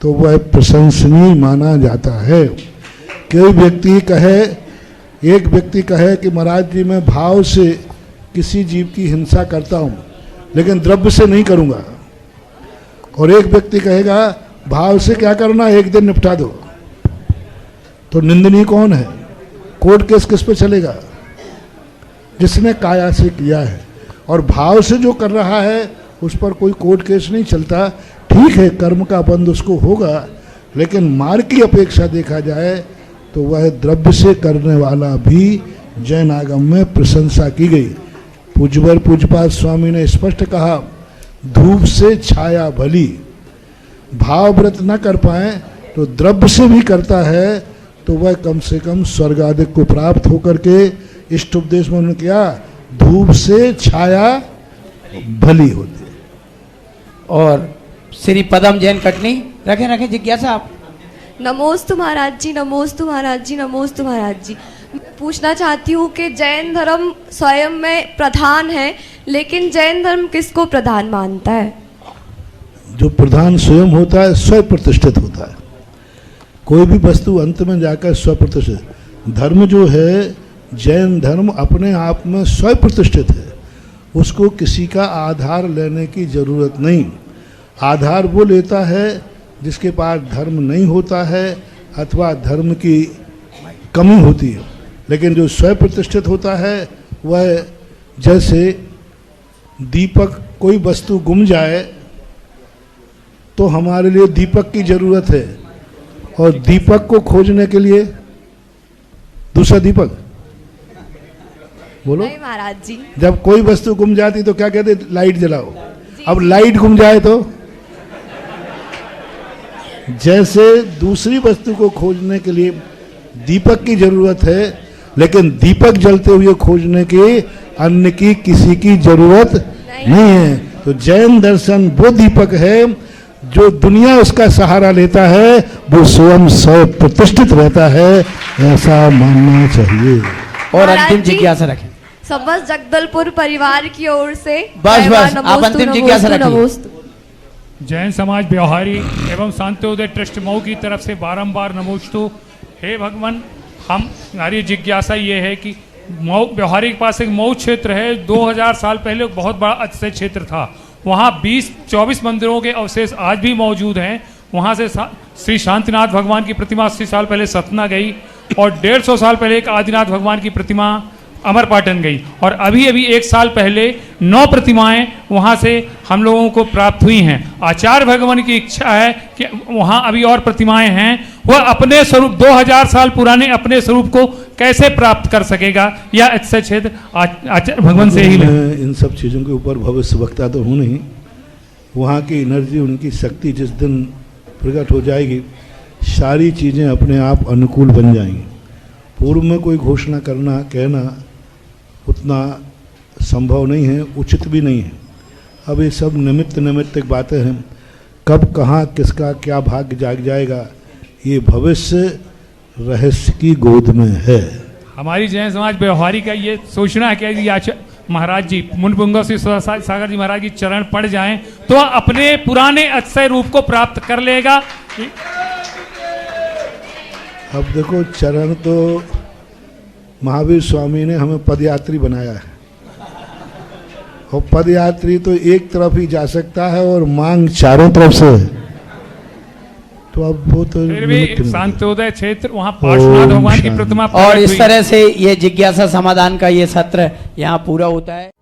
तो वह प्रशंसनीय माना जाता है। कोई व्यक्ति कहे, एक व्यक्ति कहे कि महाराज जी मैं भाव से किसी जीव की हिंसा करता हूँ लेकिन द्रव्य से नहीं करूँगा, और एक व्यक्ति कहेगा भाव से क्या करना, एक दिन निपटा दो। तो निंदनीय कौन है? कोर्ट केस किस पे चलेगा? जिसने काया से किया है। और भाव से जो कर रहा है उस पर कोई कोर्ट केस नहीं चलता। ठीक है, कर्म का बंध उसको होगा, लेकिन मार की अपेक्षा देखा जाए तो वह द्रव्य से करने वाला भी जैन आगम में प्रशंसा की गई। पूज्यवर पूज्यपाद स्वामी ने स्पष्ट कहा, धूप से छाया भली। भाव व्रत न कर पाए तो द्रव्य से भी करता है तो वह कम से कम स्वर्ग आदि को प्राप्त होकर के इष्ट उपदेश में उन्होंने किया, धूप से छाया भली होती है। और श्री पदम जैन कटनी रखें जिज्ञासा आप। नमोस्तु महाराज जी, नमोस्तु महाराज जी, नमोस्तु महाराज जी। पूछना चाहती हूँ कि जैन धर्म स्वयं में प्रधान है, लेकिन जैन धर्म किसको प्रधान मानता है? जो प्रधान स्वयं होता है स्वयं प्रतिष्ठित होता है। कोई भी वस्तु अंत में जाकर स्व प्रतिष्ठित। धर्म जो है जैन धर्म अपने आप में स्वयं प्रतिष्ठित है, उसको किसी का आधार लेने की जरूरत नहीं। आधार वो लेता है जिसके पास धर्म नहीं होता है अथवा धर्म की कमी होती है, लेकिन जो स्वयं प्रतिष्ठित होता है वह, जैसे दीपक, कोई वस्तु गुम जाए तो हमारे लिए दीपक की जरूरत है, और दीपक को खोजने के लिए दूसरा दीपक, बोलो। नहीं महाराज जी, जब कोई वस्तु गुम जाती तो क्या कहते, लाइट जलाओ। अब लाइट गुम जाए तो जैसे दूसरी वस्तु को खोजने के लिए दीपक की जरूरत है, लेकिन दीपक जलते हुए खोजने के अन्य की किसी की जरूरत नहीं है। तो जैन दर्शन वो दीपक है जो दुनिया उसका सहारा लेता है, वो स्वयं स्व प्रतिष्ठित रहता है, ऐसा मानना चाहिए। और अंतिम जिज्ञासा रखें। समस्त जगदलपुर परिवार की ओर से बस आप अंतिम जिज्ञासा रखें। जैन समाज व्यवहारी एवं शांत्योदय ट्रस्ट मऊ की तरफ से बारंबार नमोस्तु। हे भगवान, हमारी जिज्ञासा ये है कि मऊ व्यवहारी के पास एक मऊ क्षेत्र है, 2000 साल पहले बहुत बड़ा अतिशय क्षेत्र था। वहाँ 20-24 मंदिरों के अवशेष आज भी मौजूद हैं। वहाँ से श्री शांतिनाथ भगवान की प्रतिमा 80 साल पहले सतना गई, और 150 साल पहले एक आदिनाथ भगवान की प्रतिमा अमरपाटन गई, और अभी 1 साल पहले 9 प्रतिमाएं वहाँ से हम लोगों को प्राप्त हुई हैं। आचार्य भगवान की इच्छा है कि वहाँ अभी और प्रतिमाएं हैं, वह अपने स्वरूप 2000 साल पुराने अपने स्वरूप को कैसे प्राप्त कर सकेगा, या ऐसे क्षेत्र आचार्य भगवान से ही मैं इन सब चीज़ों के ऊपर भविष्य वक्ता तो हूँ नहीं। वहाँ की एनर्जी, उनकी शक्ति जिस दिन प्रकट हो जाएगी, सारी चीज़ें अपने आप अनुकूल बन जाएंगी। पूर्व में कोई घोषणा करना, कहना उतना संभव नहीं है, उचित भी नहीं है। अब ये सब निमित्त बातें हैं। कब कहाँ किसका क्या भाग्य जाग जाएगा, ये भविष्य रहस्य की गोद में है। हमारी जैन समाज व्यवहारी का ये सोचना है कि आचार्य महाराज जी, मुनिपुंगव श्री सुधा सागर जी महाराज की चरण पड़ जाएं तो अपने पुराने अक्षय रूप को प्राप्त कर लेगा। अब देखो, चरण तो महावीर स्वामी ने हमें पदयात्री बनाया है, और पदयात्री तो एक तरफ ही जा सकता है और मांग चारों तरफ से है। तो अब वो तो फिर भी निमित्त नहीं। शांतोदय क्षेत्र वहाँ पार्श्वनाथ भगवान की प्रतिमा और प्रकट इस हुई। तरह से ये जिज्ञासा समाधान का ये सत्र यहाँ पूरा होता है।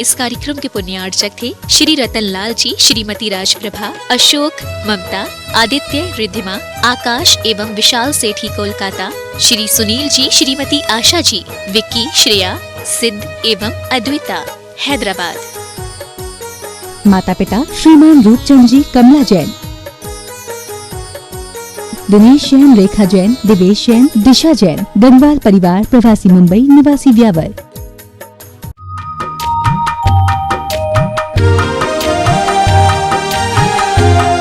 इस कार्यक्रम के पुण्यार्चक थे श्री रतनलाल जी, श्रीमती राजप्रभा, अशोक, ममता, आदित्य, रिद्धिमा, आकाश एवं विशाल सेठी कोलकाता, श्री सुनील जी, श्रीमती आशा जी, विक्की, श्रेया, सिद्ध एवं अद्विता, हैदराबाद। माता पिता श्रीमान रूपचंद जी, कमला जैन, दिनेश जैन, रेखा जैन, दिवेश जैन, दिशा जैन, गंगवाल परिवार, प्रवासी मुंबई, निवासी व्यावर।